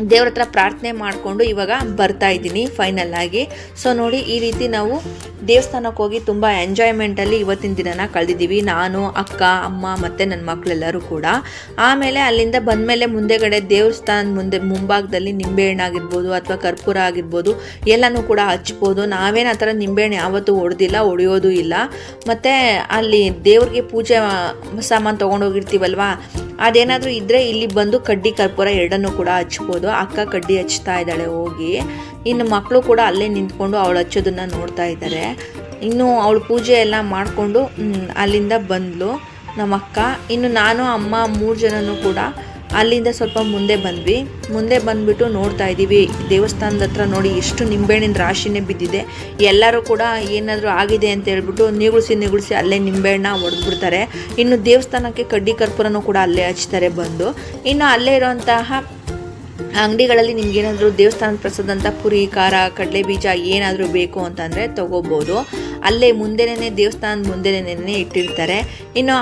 ದೇವ್ರ ಹತ್ರ ಪ್ರಾರ್ಥನೆ ಮಾಡಿಕೊಂಡು ಇವಾಗ ಬರ್ತಾ ಇದ್ದೀನಿ ಫೈನಲ್ ಆಗಿ. ಸೊ ನೋಡಿ, ಈ ರೀತಿ ನಾವು ದೇವಸ್ಥಾನಕ್ಕೆ ಹೋಗಿ ತುಂಬ ಎಂಜಾಯ್ಮೆಂಟಲ್ಲಿ ಇವತ್ತಿನ ದಿನನ ಕಳೆದಿದ್ದೀವಿ. ನಾನು, ಅಕ್ಕ, ಅಮ್ಮ ಮತ್ತು ನನ್ನ ಮಕ್ಕಳೆಲ್ಲರೂ ಕೂಡ. ಆಮೇಲೆ ಅಲ್ಲಿಂದ ಬಂದಮೇಲೆ ಮುಂದೆಗಡೆ ದೇವಸ್ಥಾನದ ಮುಂಭಾಗದಲ್ಲಿ ನಿಂಬೆಹಣ್ಣಾಗಿರ್ಬೋದು ಅಥವಾ ಕರ್ಪೂರ ಆಗಿರ್ಬೋದು ಎಲ್ಲನೂ ಕೂಡ ಹಚ್ಬೋದು. ನಾವೇನು ಆ ಥರ ನಿಂಬೆಹಣ್ಣು ಯಾವತ್ತೂ ಹೊಡೆಯೋದು ಇಲ್ಲ. ಮತ್ತು ಅಲ್ಲಿ ದೇವ್ರಿಗೆ ಪೂಜೆ ಸಾಮಾನು ತೊಗೊಂಡೋಗಿರ್ತೀವಲ್ವ, ಅದೇನಾದರೂ ಇದ್ದರೆ ಇಲ್ಲಿ ಬಂದು ಕಡ್ಡಿ ಕರ್ಪೂರ ಎರಡನ್ನೂ ಕೂಡ ಹಚ್ಬೋದು. ಅಕ್ಕ ಕಡ್ಡಿ ಹಚ್ತಾ ಇದ್ದಾಳೆ ಹೋಗಿ. ಇನ್ನು ಮಕ್ಕಳು ಕೂಡ ಅಲ್ಲೇ ನಿಂತ್ಕೊಂಡು ಅವಳು ಹಚ್ಚೋದನ್ನು ನೋಡ್ತಾ ಇದ್ದಾರೆ. ಇನ್ನು ಅವಳು ಪೂಜೆ ಎಲ್ಲ ಮಾಡಿಕೊಂಡು ಅಲ್ಲಿಂದ ಬಂದಳು ನಮ್ಮ ಅಕ್ಕ. ಇನ್ನು ನಾನು, ಅಮ್ಮ 3 ಜನನೂ ಕೂಡ ಅಲ್ಲಿಂದ ಸ್ವಲ್ಪ ಮುಂದೆ ಬಂದುಬಿಟ್ಟು ನೋಡ್ತಾ ಇದ್ದೀವಿ. ದೇವಸ್ಥಾನದ ಹತ್ರ ನೋಡಿ ಎಷ್ಟು ನಿಂಬೆಹಣ್ಣಿನ ರಾಶಿನೇ ಬಿದ್ದಿದೆ. ಎಲ್ಲರೂ ಕೂಡ ಏನಾದರೂ ಆಗಿದೆ ಅಂತ ಹೇಳ್ಬಿಟ್ಟು ನಿಗುಳಿಸಿ ಅಲ್ಲೇ ನಿಂಬೆಹಣ್ಣ ಹೊಡೆದ್ಬಿಡ್ತಾರೆ. ಇನ್ನು ದೇವಸ್ಥಾನಕ್ಕೆ ಕಡ್ಡಿ ಕರ್ಪೂರನೂ ಕೂಡ ಅಲ್ಲೇ ಹಚ್ತಾರೆ ಬಂದು. ಇನ್ನು ಅಲ್ಲೇ ಇರೋಂತಹ ಅಂಗಡಿಗಳಲ್ಲಿ ನಿಮ್ಗೇನಾದರೂ ದೇವಸ್ಥಾನದ ಪ್ರಸಾದ ಅಂತ ಪುರಿ, ಖಾರ, ಕಡಲೆ ಬೀಜ ಏನಾದರೂ ಬೇಕು ಅಂತಂದರೆ ತೊಗೋಬೋದು. ಅಲ್ಲೇ ಮುಂದೆನೇ ದೇವಸ್ಥಾನದ ಮುಂದೆನೇ ಇಟ್ಟಿರ್ತಾರೆ. ಇನ್ನು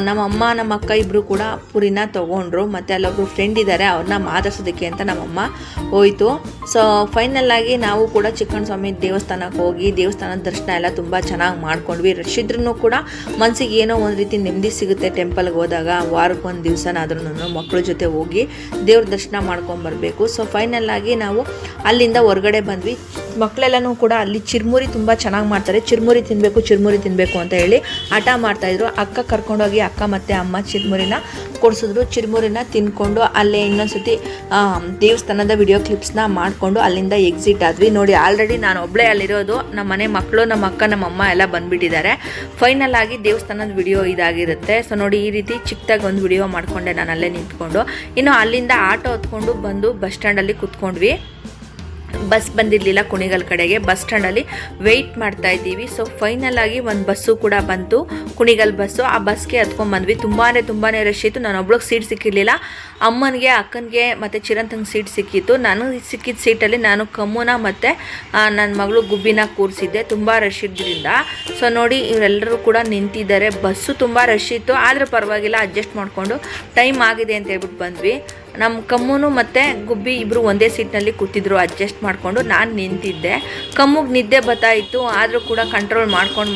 ನಮ್ಮಮ್ಮ ನಮ್ಮ ಅಕ್ಕ ಇಬ್ಬರು ಕೂಡ ಪುರಿನ ತೊಗೊಂಡ್ರು. ಮತ್ತು ಅಲ್ಲೊಬ್ಬರು ಫ್ರೆಂಡ್ ಇದ್ದಾರೆ, ಅವ್ರನ್ನ ಮಾತಾಡ್ಸೋದಕ್ಕೆ ಅಂತ ನಮ್ಮಮ್ಮ ಹೋಯಿತು. ಸೊ ಫೈನಲ್ ಆಗಿ ನಾವು ಕೂಡ ಚಿಕ್ಕಣ್ಣ ಸ್ವಾಮಿ ದೇವಸ್ಥಾನಕ್ಕೆ ಹೋಗಿ ದೇವಸ್ಥಾನದ ದರ್ಶನ ಎಲ್ಲ ತುಂಬ ಚೆನ್ನಾಗಿ ಮಾಡ್ಕೊಂಡ್ವಿ. ರಶ್ ಇದ್ರೂ ಕೂಡ ಮನಸ್ಸಿಗೆ ಏನೋ ಒಂದು ರೀತಿ ನೆಮ್ಮದಿ ಸಿಗುತ್ತೆ ಟೆಂಪಲ್ಗೆ ಹೋದಾಗ. ವಾರಕ್ಕೆ ಒಂದು ದಿವಸನಾದ್ರೂ ಮಕ್ಕಳ ಜೊತೆ ಹೋಗಿ ದೇವ್ರ ದರ್ಶನ ಮಾಡ್ಕೊಂಬರ್ಬೇಕು. ಸೊ ಫೈನಲ್ ಆಗಿ ನಾವು ಅಲ್ಲಿಂದ ಹೊರಗಡೆ ಬಂದ್ವಿ. ಮಕ್ಕಳೆಲ್ಲನೂ ಕೂಡ ಅಲ್ಲಿ ಚಿರ್ಮುರಿ ತುಂಬ ಚೆನ್ನಾಗಿ ಮಾಡ್ತಾರೆ. ಚಿರ್ಮುರಿ ತಿನ್ನಬೇಕು ಅಂತ ಹೇಳಿ ಹಠ ಮಾಡ್ತಾಯಿದ್ರು. ಅಕ್ಕ ಕರ್ಕೊಂಡೋಗಿ ಅಕ್ಕ ಮತ್ತು ಅಮ್ಮ ಚಿರ್ಮುರಿನ ಕೊಡಿಸಿದ್ರು. ಚಿರ್ಮುರಿನ ತಿನ್ಕೊಂಡು ಅಲ್ಲೇ ಇನ್ನೊಂದ್ಸತಿ ದೇವಸ್ಥಾನದ ವಿಡಿಯೋ ಕ್ಲಿಪ್ಸ್ನ ಮಾಡಿಕೊಂಡು ಅಲ್ಲಿಂದ ಎಕ್ಸಿಟ್ ಆದ್ವಿ. ನೋಡಿ, ಆಲ್ರೆಡಿ ನಾನು ಒಬ್ಬಳೇ ಅಲ್ಲಿರೋದು. ನಮ್ಮ ಮನೆ ಮಕ್ಕಳು, ನಮ್ಮ ಅಕ್ಕ, ನಮ್ಮ ಅಮ್ಮ ಎಲ್ಲ ಬಂದುಬಿಟ್ಟಿದ್ದಾರೆ. ಫೈನಲ್ ಆಗಿ ದೇವಸ್ಥಾನದ ವಿಡಿಯೋ ಇದಾಗಿರುತ್ತೆ. ಸೊ ನೋಡಿ, ಈ ರೀತಿ ಚಿಕ್ಕದಾಗಿ ಒಂದು ವಿಡಿಯೋ ಮಾಡಿಕೊಂಡೆ ನಾನು ಅಲ್ಲೇ ನಿಂತ್ಕೊಂಡು. ಇನ್ನು ಅಲ್ಲಿಂದ ಆಟೋ ಹೊತ್ಕೊಂಡು ಬಂದು ಬಸ್ ಸ್ಟ್ಯಾಂಡಲ್ಲಿ ಕೂತ್ಕೊಂಡ್ವಿ. ಬಸ್ ಬಂದಿರಲಿಲ್ಲ ಕುಣಿಗಲ್ ಕಡೆಗೆ. ಬಸ್ ಸ್ಟ್ಯಾಂಡಲ್ಲಿ ವೆಯ್ಟ್ ಮಾಡ್ತಾ ಇದ್ದೀವಿ. ಸೊ ಫೈನಲ್ ಆಗಿ ಒಂದು ಬಸ್ಸು ಕೂಡ ಬಂತು, ಕುಣಿಗಲ್ ಬಸ್ಸು. ಆ ಬಸ್ಗೆ ಹತ್ಕೊಂಡ್ಬಂದ್ವಿ. ತುಂಬಾ ರಶ್ ಇತ್ತು. ನಾನು ಒಬ್ಳಿಗೆ ಸೀಟ್ ಸಿಕ್ಕಿರಲಿಲ್ಲ. ಅಮ್ಮನಿಗೆ, ಅಕ್ಕನಿಗೆ ಮತ್ತು ಚಿರಂತಂಗೆ ಸೀಟ್ ಸಿಕ್ಕಿತ್ತು. ನನಗೆ ಸಿಕ್ಕಿದ ಸೀಟಲ್ಲಿ ನಾನು ಕಮ್ಮುನ ಮತ್ತು ನನ್ನ ಮಗಳು ಗುಬ್ಬಿನ ಕೂರಿಸಿದ್ದೆ. ತುಂಬ ರಶ್ ಇದ್ದರಿಂದ. ಸೊ ನೋಡಿ, ಇವರೆಲ್ಲರೂ ಕೂಡ ನಿಂತಿದ್ದಾರೆ. ಬಸ್ಸು ತುಂಬ ರಶ್ ಇತ್ತು, ಆದರೆ ಪರವಾಗಿಲ್ಲ, ಅಡ್ಜಸ್ಟ್ ಮಾಡಿಕೊಂಡು ಟೈಮ್ ಆಗಿದೆ ಅಂತ ಹೇಳ್ಬಿಟ್ಟು ಬಂದ್ವಿ. ನಮ್ಮ ಕಮ್ಮುನು ಮತ್ತು ಗುಬ್ಬಿ ಇಬ್ಬರು ಒಂದೇ ಸೀಟ್ನಲ್ಲಿ ಕೂತಿದ್ರು ಅಡ್ಜಸ್ಟ್ ಮಾಡಿಕೊಂಡು. ನಾನು ನಿಂತಿದ್ದೆ. ಕಮ್ಮಗೆ ನಿದ್ದೆ ಬರ್ತಾಯಿತ್ತು, ಆದರೂ ಕೂಡ ಕಂಟ್ರೋಲ್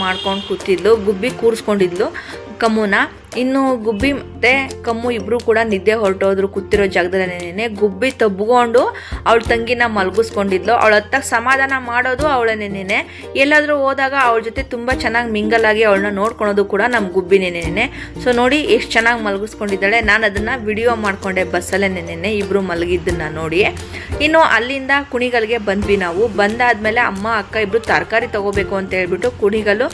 ಮಾಡ್ಕೊಂಡು ಕೂತಿದ್ಲು. ಗುಬ್ಬಿ ಕೂರಿಸ್ಕೊಂಡಿದ್ಲು ಕಮ್ಮುನ. ಇನ್ನು ಗುಬ್ಬಿ ಮತ್ತು ಕಮ್ಮು ಇಬ್ಬರು ಕೂಡ ನಿದ್ದೆ ಹೊರಟೋದ್ರು ಕೂತಿರೋ ಜಾಗದಲ್ಲೇನೆ. ಗುಬ್ಬಿ ತಬ್ಕೊಂಡು ಅವಳ ತಂಗಿನ ಮಲಗಿಸ್ಕೊಂಡಿದ್ಲು. ಅವಳ ಹತ್ತಾಗ ಸಮಾಧಾನ ಮಾಡೋದು ಅವಳನ್ನೇನೆ. ಎಲ್ಲಾದರೂ ಹೋದಾಗ ಅವಳ ಜೊತೆ ತುಂಬ ಚೆನ್ನಾಗಿ ಮಿಂಗಲಾಗಿ ಅವಳನ್ನ ನೋಡ್ಕೊಳೋದು ಕೂಡ ನಮ್ಮ ಗುಬ್ಬಿನೇನೆ. ಸೊ ನೋಡಿ ಎಷ್ಟು ಚೆನ್ನಾಗಿ ಮಲಗಿಸ್ಕೊಂಡಿದ್ದಾಳೆ. ನಾನು ಅದನ್ನು ವಿಡಿಯೋ ಮಾಡಿಕೊಂಡೆ ಬಸ್ಸಲ್ಲೇನೆ ಇಬ್ಬರು ಮಲಗಿದ್ದನ್ನು ನೋಡಿ. ಇನ್ನು ಅಲ್ಲಿಂದ ಕುಣಿಗಲ್ಗೆ ಬಂದ್ವಿ ನಾವು. ಬಂದಾದಮೇಲೆ ಅಮ್ಮ ಅಕ್ಕ ಇಬ್ಬರು ತರಕಾರಿ ತೊಗೋಬೇಕು ಅಂತ ಹೇಳ್ಬಿಟ್ಟು ಕುಣಿಗಲು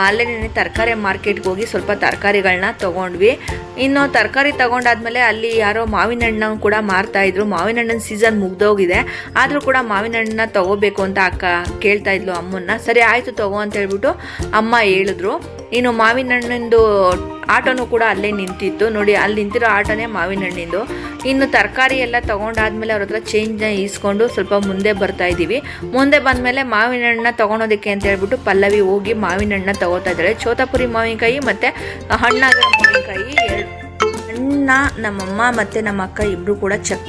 ಅಲ್ಲೇನೆ ತರಕಾರಿ ಮಾರ್ಕೆಟ್ಗೆ ಹೋಗಿ ಸ್ವಲ್ಪ ತರಕಾರಿಗಳನ್ನ ತೊಗೊಂಡ್ವಿ. ಇನ್ನು ತರಕಾರಿ ತೊಗೊಂಡಾದ್ಮೇಲೆ ಅಲ್ಲಿ ಯಾರೋ ಮಾವಿನ ಹಣ್ಣು ಕೂಡ ಮಾರ್ತಾಯಿದ್ರು. ಮಾವಿನ ಹಣ್ಣಿನ ಸೀಸನ್ ಮುಗ್ದೋಗಿದೆ, ಆದರೂ ಕೂಡ ಮಾವಿನ ಹಣ್ಣನ್ನ ತೊಗೋಬೇಕು ಅಂತ ಅಕ್ಕ ಕೇಳ್ತಾ ಇದ್ಲು ಅಮ್ಮನ್ನ. ಸರಿ ಆಯಿತು ತಗೋ ಅಂತ ಹೇಳ್ಬಿಟ್ಟು ಅಮ್ಮ ಹೇಳಿದ್ರು. ಇನ್ನು ಮಾವಿನ ಹಣ್ಣಿಂದು ಆಟೋನು ಕೂಡ ಅಲ್ಲೇ ನಿಂತಿತ್ತು ನೋಡಿ. ಅಲ್ಲಿ ನಿಂತಿರೋ ಆಟೋನೇ ಮಾವಿನ ಹಣ್ಣಿಂದು. ಇನ್ನು ತರಕಾರಿ ಎಲ್ಲ ತೊಗೊಂಡಾದ್ಮೇಲೆ ಅವ್ರ ಹತ್ರ ಚೇಂಜ್ನ ಈಸ್ಕೊಂಡು ಸ್ವಲ್ಪ ಮುಂದೆ ಬರ್ತಾ ಇದ್ದೀವಿ. ಮುಂದೆ ಬಂದಮೇಲೆ ಮಾವಿನ ಹಣ್ಣನ್ನ ತೊಗೊಳೋದಕ್ಕೆ ಅಂತ ಹೇಳ್ಬಿಟ್ಟು ಪಲ್ಲವಿ ಹೋಗಿ ಮಾವಿನ ಹಣ್ಣನ್ನ ತೊಗೋತಾ ಇದ್ದಾಳೆ. ಚೋತಾಪುರಿ ಮಾವಿನಕಾಯಿ ಮತ್ತು ಹಣ್ಣಾಗಿರೋ ಮಾವಿನಕಾಯಿ ಹಣ್ಣನ್ನ ನಮ್ಮಮ್ಮ ಮತ್ತು ನಮ್ಮ ಅಕ್ಕ ಇಬ್ಬರು ಕೂಡ ಚೆಕ್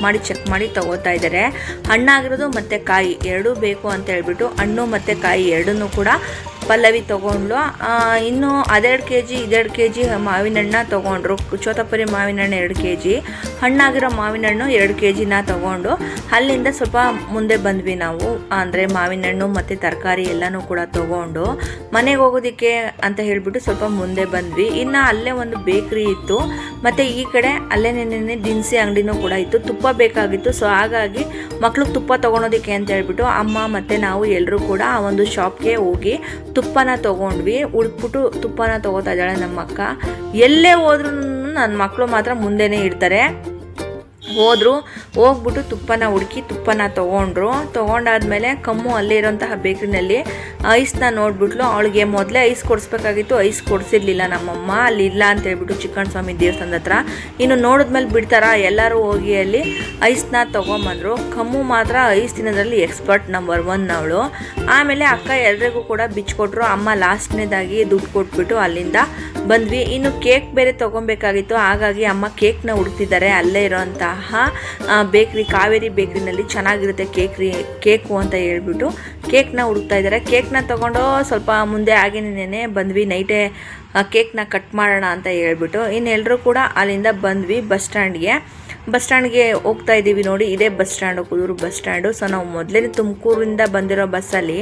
ಮಾಡಿ ತೊಗೋತಾ ಇದ್ದಾರೆ. ಹಣ್ಣಾಗಿರೋದು ಮತ್ತು ಕಾಯಿ ಎರಡೂ ಬೇಕು ಅಂತ ಹೇಳ್ಬಿಟ್ಟು ಹಣ್ಣು ಮತ್ತು ಕಾಯಿ ಎರಡನ್ನೂ ಕೂಡ ಪಲ್ಲವಿ ತೊಗೊಂಡ್ಲು. ಇನ್ನು ಅದೆರಡು ಕೆ ಜಿ ಮಾವಿನ ಹಣ್ಣ ತೊಗೊಂಡ್ರು. ಚೋತಾಪುರಿ ಮಾವಿನ ಹಣ್ಣು 2 kg, ಹಣ್ಣಾಗಿರೋ ಮಾವಿನ ಹಣ್ಣು 2 kgನ ತೊಗೊಂಡು ಅಲ್ಲಿಂದ ಸ್ವಲ್ಪ ಮುಂದೆ ಬಂದ್ವಿ ನಾವು. ಅಂದರೆ ಮಾವಿನ ಹಣ್ಣು ಮತ್ತು ತರಕಾರಿ ಎಲ್ಲನೂ ಕೂಡ ತೊಗೊಂಡು ಮನೆಗೆ ಹೋಗೋದಕ್ಕೆ ಅಂತ ಹೇಳಿಬಿಟ್ಟು ಸ್ವಲ್ಪ ಮುಂದೆ ಬಂದ್ವಿ. ಇನ್ನು ಅಲ್ಲೇ ಒಂದು ಬೇಕ್ರಿ ಇತ್ತು ಮತ್ತು ಈ ಕಡೆ ಅಲ್ಲೇ ದಿನಸಿ ಅಂಗಡಿನೂ ಕೂಡ ಇತ್ತು. ತುಪ್ಪ ಬೇಕಾಗಿತ್ತು. ಸೊ ಹಾಗಾಗಿ ಮಕ್ಳಿಗೆ ತುಪ್ಪ ತೊಗೊಳೋದಕ್ಕೆ ಅಂತ ಹೇಳ್ಬಿಟ್ಟು ಅಮ್ಮ ಮತ್ತು ನಾವು ಎಲ್ಲರೂ ಕೂಡ ಆ ಒಂದು ಶಾಪ್ಗೆ ಹೋಗಿ ತುಪ್ಪನ ತೊಗೊಂಡ್ವಿ. ಉಳ್ಬಿಟ್ಟು ತುಪ್ಪನ ತೊಗೋತಾ ಇದ್ದಾಳೆ ನಮ್ಮ ಅಕ್ಕ. ಎಲ್ಲೇ ಹೋದ್ರೂ ನನ್ನ ಮಕ್ಕಳು ಮಾತ್ರ ಮುಂದೆನೇ ಇಡ್ತಾರೆ. ಹೋಗ್ಬಿಟ್ಟು ತುಪ್ಪನ ಹುಡುಕಿ ತುಪ್ಪನ ತೊಗೊಂಡಾದ್ಮೇಲೆ ಕಮ್ಮು ಅಲ್ಲೇ ಇರೋಂತಹ ಬೇಕ್ರಿನಲ್ಲಿ ಐಸ್ನ ನೋಡ್ಬಿಟ್ಲು. ಅವಳಿಗೆ ಮೊದಲೇ ಐಸ್ ಕೊಡಿಸ್ಬೇಕಾಗಿತ್ತು, ಐಸ್ ಕೊಡಿಸಿರ್ಲಿಲ್ಲ ನಮ್ಮಮ್ಮ. ಅಲ್ಲಿ ಇಲ್ಲ ಅಂತ ಹೇಳ್ಬಿಟ್ಟು ಚಿಕ್ಕಣ್ಣ ಸ್ವಾಮಿ ದೇವಸ್ಥಾನದ ಹತ್ರ. ಇನ್ನು ನೋಡಿದ್ಮೇಲೆ ಬಿಡ್ತಾರ, ಎಲ್ಲರೂ ಹೋಗಿ ಅಲ್ಲಿ ಐಸ್ನ ತೊಗೊಂಬಂದರು. ಕಮ್ಮು ಮಾತ್ರ ಐಸ್ ತಿನ್ನೋದ್ರಲ್ಲಿ ಎಕ್ಸ್ಪರ್ಟ್ ನಂಬರ್ 1 ಅವಳು. ಆಮೇಲೆ ಅಕ್ಕ ಎಲ್ರಿಗೂ ಕೂಡ ಬಿಚ್ಕೊಟ್ರು. ಅಮ್ಮ ಲಾಸ್ಟ್ನೇದಾಗಿ ದುಡ್ಡು ಕೊಟ್ಬಿಟ್ಟು ಅಲ್ಲಿಂದ ಬಂದ್ವಿ. ಇನ್ನು ಕೇಕ್ ಬೇರೆ ತೊಗೊಬೇಕಾಗಿತ್ತು, ಹಾಗಾಗಿ ಅಮ್ಮ ಕೇಕ್ನ ಹುಡುಕ್ತಿದ್ದಾರೆ. ಅಲ್ಲೇ ಇರೋಂತಹ ಬೇಕ್ರಿ ಕಾವೇರಿ ಬೇಕ್ರಿನಲ್ಲಿ ಚೆನ್ನಾಗಿರುತ್ತೆ ಕೇಕು ಅಂತ ಹೇಳ್ಬಿಟ್ಟು ಕೇಕ್ನ ಹುಡುಕ್ತಾ ಇದ್ದಾರೆ. ಕೇಕ್ನ ತೊಗೊಂಡು ಸ್ವಲ್ಪ ಮುಂದೆ ಆಗೇನೇನೆ ಬಂದ್ವಿ. ನೈಟೇ ಕೇಕ್ನ ಕಟ್ ಮಾಡೋಣ ಅಂತ ಹೇಳ್ಬಿಟ್ಟು ಇನ್ನೆಲ್ಲರೂ ಕೂಡ ಅಲ್ಲಿಂದ ಬಂದ್ವಿ ಬಸ್ ಸ್ಟ್ಯಾಂಡ್ಗೆ ಹೋಗ್ತಾ ಇದ್ದೀವಿ ನೋಡಿ. ಇದೇ bus stand, Kudur bus stand. So ನಾವು ಮೊದಲೇ ತುಮಕೂರಿಂದ ಬಂದಿರೋ ಬಸ್ಸಲ್ಲಿ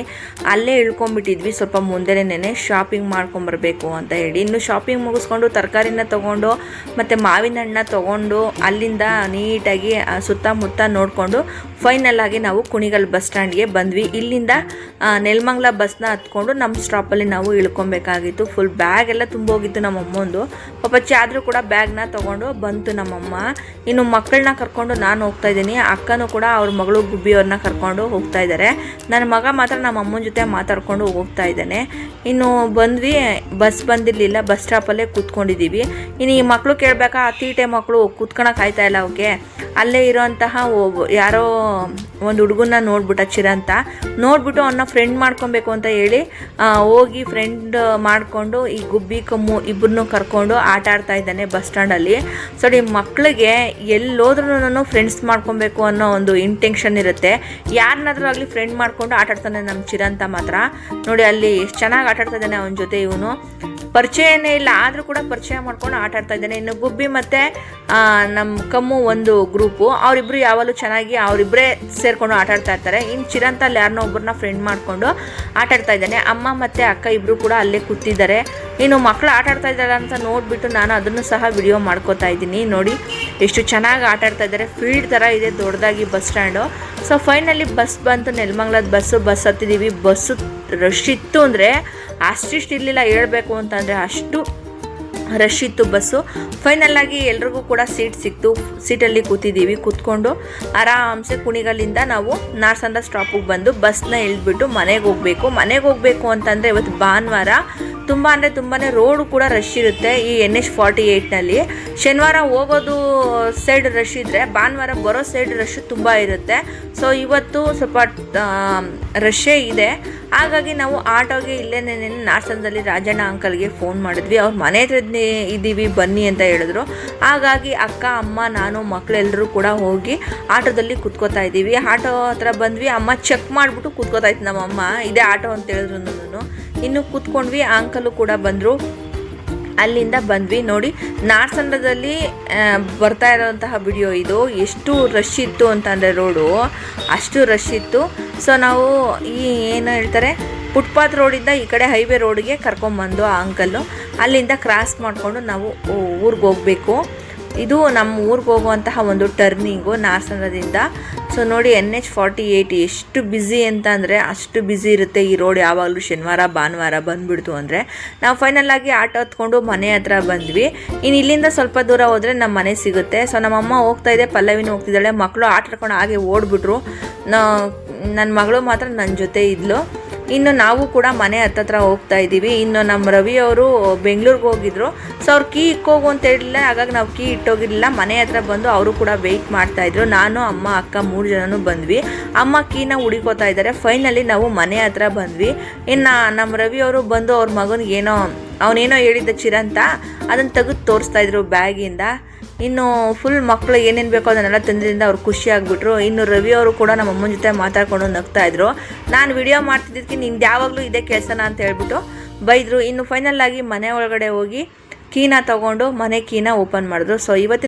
ಅಲ್ಲೇ ಇಳ್ಕೊಂಡ್ಬಿಟ್ಟಿದ್ವಿ. ಸ್ವಲ್ಪ ಮುಂದೆನೇ ಶಾಪಿಂಗ್ ಮಾಡ್ಕೊಂಬರ್ಬೇಕು ಅಂತ ಹೇಳಿ. ಇನ್ನು ಶಾಪಿಂಗ್ ಮುಗಿಸ್ಕೊಂಡು ತರಕಾರಿನ ತೊಗೊಂಡು ಮತ್ತು ಮಾವಿನ ಹಣ್ಣನ್ನ ತೊಗೊಂಡು ಅಲ್ಲಿಂದ ನೀಟಾಗಿ ಸುತ್ತಮುತ್ತ ನೋಡಿಕೊಂಡು ಫೈನಲ್ ಆಗಿ ನಾವು ಕುಣಿಗಲ್ ಬಸ್ ಸ್ಟ್ಯಾಂಡ್ಗೆ ಬಂದ್ವಿ. ಇಲ್ಲಿಂದ ನೆಲಮಂಗಲ ಬಸ್ನ ಹತ್ಕೊಂಡು ನಮ್ಮ ಸ್ಟಾಪಲ್ಲಿ ನಾವು ಇಳ್ಕೊಬೇಕಾಗಿತ್ತು. ಫುಲ್ ಬ್ಯಾಗ್ ಎಲ್ಲ ತುಂಬೋಗಿತ್ತು ನಮ್ಮ ಅಮ್ಮಂದು. ಪಾಪಚ್ಚಿ ಆದರೂ ಕೂಡ ಬ್ಯಾಗ್ನ ತೊಗೊಂಡು ಬಂತು ನಮ್ಮಮ್ಮ. ಇನ್ನು ಮಕ್ಕಳನ್ನ ಕರ್ಕೊಂಡು ನಾನು ಹೋಗ್ತಾ ಇದ್ದೀನಿ. ಅಕ್ಕನೂ ಕೂಡ ಅವ್ರ ಮಗಳು ಗುಬ್ಬಿಯವ್ರನ್ನ ಕರ್ಕೊಂಡು ಹೋಗ್ತಾ ಇದ್ದಾರೆ. ನನ್ನ ಮಗ ಮಾತ್ರ ನಮ್ಮ ಅಮ್ಮನ ಜೊತೆ ಮಾತಾಡ್ಕೊಂಡು ಹೋಗ್ತಾ ಇದ್ದಾನೆ. ಇನ್ನು ಬಂದ್ವಿ, ಬಸ್ ಬಂದಿರಲಿಲ್ಲ, ಬಸ್ ಸ್ಟಾಪಲ್ಲೇ ಕೂತ್ಕೊಂಡಿದ್ದೀವಿ. ಇನ್ನು ಈ ಮಕ್ಕಳು ಕೇಳಬೇಕಾ, ತೀಟೆ ಮಕ್ಕಳು ಕೂತ್ಕೊಳಕ್ಕೆ ಆಯ್ತಾ ಇಲ್ಲ ಅವಕ್ಕೆ. ಅಲ್ಲೇ ಇರೋಂತಹ ಯಾರೋ ಒಂದು ಹುಡುಗನ್ನ ನೋಡ್ಬಿಟ್ಟ ಚಿರಂತ, ನೋಡ್ಬಿಟ್ಟು ಅವನ್ನ ಫ್ರೆಂಡ್ ಮಾಡ್ಕೊಬೇಕು ಅಂತ ಹೇಳಿ ಹೋಗಿ ಫ್ರೆಂಡ್ ಮಾಡಿಕೊಂಡು ಈ ಗುಬ್ಬಿ ಕಮ್ಮು ಇಬ್ಬರನ್ನೂ ಕರ್ಕೊಂಡು ಆಟ ಆಡ್ತಾ ಇದ್ದಾನೆ ಬಸ್ ಸ್ಟ್ಯಾಂಡಲ್ಲಿ. ಸೊ ಈ ಮಕ್ಕಳಿಗೆ ಎಲ್ಲೋದ್ರೂ ಫ್ರೆಂಡ್ಸ್ ಮಾಡ್ಕೊಬೇಕು ಅನ್ನೋ ಒಂದು ಇಂಟೆನ್ಷನ್ ಇರುತ್ತೆ. ಯಾರನ್ನಾದ್ರೂ ಆಗಲಿ ಫ್ರೆಂಡ್ ಮಾಡಿಕೊಂಡು ಆಟ ಆಡ್ತಾನೆ ನಮ್ಮ ಚಿರಂತ ಮಾತ್ರ. ನೋಡಿ ಅಲ್ಲಿ ಎಷ್ಟು ಚೆನ್ನಾಗಿ ಆಟ ಆಡ್ತಾ ಇದ್ದಾನೆ ಅವನ ಜೊತೆ. ಇವನು ಪರಿಚಯನೇ ಇಲ್ಲ, ಆದರೂ ಕೂಡ ಪರಿಚಯ ಮಾಡ್ಕೊಂಡು ಆಟ ಆಡ್ತಾ ಇದ್ದಾನೆ. ಇನ್ನು ಗುಬ್ಬಿ ಮತ್ತು ನಮ್ಮ ಕಮ್ಮು ಒಂದು ಗ್ರೂಪು, ಅವರಿಬ್ಬರು ಯಾವಾಗಲೂ ಚೆನ್ನಾಗಿ ಅವರಿಬ್ಬರೇ ಸೇರಿಕೊಂಡು ಆಟ ಆಡ್ತಾ ಇರ್ತಾರೆ. ಇನ್ನು ಚಿರಂತಲ್ಲಿ ಯಾರನ್ನೋ ಒಬ್ಬರನ್ನ ಫ್ರೆಂಡ್ ಮಾಡಿಕೊಂಡು ಆಟ ಆಡ್ತಾ ಇದ್ದಾನೆ. ಅಮ್ಮ ಮತ್ತು ಅಕ್ಕ ಇಬ್ಬರು ಕೂಡ ಅಲ್ಲೇ ಕೂತಿದ್ದಾರೆ. ಇನ್ನು ಮಕ್ಕಳು ಆಟ ಆಡ್ತಾ ಇದ್ದಾರೆ ಅಂತ ನೋಡಿಬಿಟ್ಟು ನಾನು ಅದನ್ನು ಸಹ ವಿಡಿಯೋ ಮಾಡ್ಕೋತಾ ಇದ್ದೀನಿ. ನೋಡಿ ಎಷ್ಟು ಚೆನ್ನಾಗಿ ಆಟ ಆಡ್ತಾ ಇದ್ದಾರೆ. ಫೀಲ್ಡ್ ಥರ ಇದೆ ದೊಡ್ಡದಾಗಿ bus stand. So finally bus ಬಂತು, ನೆಲಮಂಗಲದ ಬಸ್ ಹತ್ತಿದ್ದೀವಿ. ಬಸ್ಸು ರಶ್ ಇತ್ತು ಅಂದರೆ ಅಷ್ಟಿಷ್ಟು ಇರಲಿಲ್ಲ, ಹೇಳಬೇಕು ಅಂತಂದರೆ ಅಷ್ಟು ರಶ್ ಇತ್ತು ಬಸ್ಸು. ಫೈನಲ್ಲಾಗಿ ಎಲ್ರಿಗೂ ಕೂಡ ಸೀಟ್ ಸಿಕ್ತು. ಸೀಟಲ್ಲಿ ಕೂತ್ಕೊಂಡು ಆರಾಮ್ಸೆ ಕುಣಿಗಲ್ಲಿಂದ ನಾವು ನಾರ್ಸಂದ್ರ ಸ್ಟಾಪಿಗೆ ಬಂದು ಬಸ್ನ ಇಳಿದ್ಬಿಟ್ಟು ಮನೆಗೆ ಹೋಗಬೇಕು ಅಂತಂದರೆ ಇವತ್ತು ಭಾನುವಾರ ತುಂಬ ಅಂದರೆ ತುಂಬಾ ರೋಡು ಕೂಡ ರಶ್ ಇರುತ್ತೆ ಈ NH48ನಲ್ಲಿ. ಶನಿವಾರ ಹೋಗೋದು ಸೈಡ್ ರಶ್ ಇದ್ದರೆ ಭಾನುವಾರ ಬರೋ ಸೈಡ್ ರಶ್ ತುಂಬ ಇರುತ್ತೆ. ಸೊ ಇವತ್ತು ಸ್ವಲ್ಪ ರಶ್ಶೇ ಇದೆ. ಹಾಗಾಗಿ ನಾವು ಆಟೋಗೆ ಇಲ್ಲೇ ನಾರ್ಸಂದಲ್ಲಿ ರಾಜಣ್ಣ ಅಂಕಲ್ಗೆ ಫೋನ್ ಮಾಡಿದ್ವಿ. ಅವ್ರ ಮನೆ ಹತ್ರ ಇದ್ದೀವಿ ಬನ್ನಿ ಅಂತ ಹೇಳಿದ್ರು. ಹಾಗಾಗಿ ಅಕ್ಕ, ಅಮ್ಮ, ನಾನು, ಮಕ್ಕಳೆಲ್ಲರೂ ಕೂಡ ಹೋಗಿ ಆಟೋದಲ್ಲಿ ಕುತ್ಕೋತಾ ಇದ್ದೀವಿ. ಆಟೋ ಹತ್ರ ಬಂದ್ವಿ. ಅಮ್ಮ ಚೆಕ್ ಮಾಡಿಬಿಟ್ಟು ಕುತ್ಕೋತಾ ಇತ್ತು ನಮ್ಮಮ್ಮ, ಇದೇ ಆಟೋ ಅಂತ ಹೇಳಿದ್ರು. ಇನ್ನು ಕೂತ್ಕೊಂಡ್ವಿ. ಆ ಅಂಕಲು ಕೂಡ ಬಂದರು. ಅಲ್ಲಿಂದ ಬಂದ್ವಿ. ನೋಡಿ, ನಾರ್ಸಂದ್ರದಲ್ಲಿ ಬರ್ತಾ ಇರೋವಂತಹ ವಿಡಿಯೋ ಇದು. ಎಷ್ಟು ರಶ್ ಇತ್ತು ಅಂತಂದರೆ ರೋಡು ಅಷ್ಟು ರಶ್ ಇತ್ತು. ಸೊ ನಾವು ಏನು ಹೇಳ್ತಾರೆ ಫುಟ್ಪಾತ್ ರೋಡಿಂದ ಈ ಕಡೆ ಹೈವೇ ರೋಡಿಗೆ ಕರ್ಕೊಂಬಂದು ಆ ಅಂಕಲ್ಲು. ಅಲ್ಲಿಂದ ಕ್ರಾಸ್ ಮಾಡಿಕೊಂಡು ನಾವು ಊರಿಗೆ ಹೋಗಬೇಕು. ಇದು ನಮ್ಮ ಊರಿಗೆ ಹೋಗುವಂತಹ ಒಂದು ಟರ್ನಿಂಗು ನಾರ್ಸಂದ್ರದಿಂದ. ಸೊ ನೋಡಿ, NH48 ಎಷ್ಟು ಬ್ಯುಸಿ ಅಂತ ಅಂದರೆ ಅಷ್ಟು ಬ್ಯುಸಿ ಇರುತ್ತೆ ಈ ರೋಡ್ ಯಾವಾಗಲೂ. ಶನಿವಾರ ಭಾನುವಾರ ಬಂದುಬಿಡ್ತು ಅಂದರೆ ನಾವು ಫೈನಲಾಗಿ ಆಟೋ ಹತ್ಕೊಂಡು ಮನೆ ಹತ್ರ ಬಂದ್ವಿ. ಇನ್ನು ಇಲ್ಲಿಂದ ಸ್ವಲ್ಪ ದೂರ ಹೋದರೆ ನಮ್ಮ ಮನೆ ಸಿಗುತ್ತೆ. ಸೊ ನಮ್ಮಮ್ಮ ಹೋಗ್ತಾ ಇದೆ, ಪಲ್ಲವಿನೂ ಹೋಗ್ತಿದ್ದಾಳೆ. ಮಕ್ಕಳು ಆಟ ಆಡ್ಕೊಂಡು ಹಾಗೆ ಓಡ್ಬಿಟ್ರು. ನನ್ನ ಮಗಳು ಮಾತ್ರ ನನ್ನ ಜೊತೆ ಇದ್ಲು. ಇನ್ನು ನಾವು ಕೂಡ ಮನೆ ಹತ್ತತ್ರ ಹೋಗ್ತಾ ಇದ್ದೀವಿ. ಇನ್ನು ನಮ್ಮ ರವಿ ಅವರು ಬೆಂಗಳೂರಿಗೆ ಹೋಗಿದ್ರು. ಸೊ ಅವ್ರು ಕೀ ಇಕ್ಕೋಗು ಅಂತ ಹೇಳಿಲ್ಲ. ಹಾಗಾಗಿ ನಾವು ಕೀ ಇಟ್ಟೋಗಿರಲಿಲ್ಲ. ಮನೆ ಹತ್ರ ಬಂದು ಅವರು ಕೂಡ ವೆಯ್ಟ್ ಮಾಡ್ತಾಯಿದ್ರು. ನಾನು, ಅಮ್ಮ, ಅಕ್ಕ 3 ಜನನೂ ಬಂದ್ವಿ. ಅಮ್ಮ ಕೀನ ಹುಡುಕೋತಾ ಇದ್ದಾರೆ. ಫೈನಲಿ ನಾವು ಮನೆ ಹತ್ರ ಬಂದ್ವಿ. ಇನ್ನು ನಮ್ಮ ರವಿ ಅವರು ಬಂದು ಅವ್ರ ಮಗನಿಗೆ ಅವನೇನೋ ಹೇಳಿದ್ದ ಚಿರಂತ ಅದನ್ನು ತೆಗೆದು ತೋರಿಸ್ತಾಯಿದ್ರು ಬ್ಯಾಗಿಂದ. ಇನ್ನು ಫುಲ್ ಮಕ್ಕಳು ಏನೇನು ಬೇಕೋ ಅದನ್ನೆಲ್ಲ ತಂದ್ರಿಂದ ಅವ್ರು ಖುಷಿ ಆಗಿಬಿಟ್ರು. ಇನ್ನು ರವಿ ಅವರು ಕೂಡ ನಮ್ಮ ಅಮ್ಮನ ಜೊತೆ ಮಾತಾಡ್ಕೊಂಡು ನಗ್ತಾಯಿದ್ರು. ನಾನು ವಿಡಿಯೋ ಮಾಡ್ತಿದ್ದಕ್ಕೆ ನಿಮ್ದು ಯಾವಾಗಲೂ ಇದೇ ಕೆಲಸನ ಅಂತ ಹೇಳ್ಬಿಟ್ಟು ಬೈದರು. ಇನ್ನು ಫೈನಲ್ ಆಗಿ ಮನೆ ಒಳಗಡೆ ಹೋಗಿ ಕೀನ ತೊಗೊಂಡು ಮನೆ ಕೀನ ಓಪನ್ ಮಾಡಿದ್ರು. ಸೊ ಇವತ್ತಿನ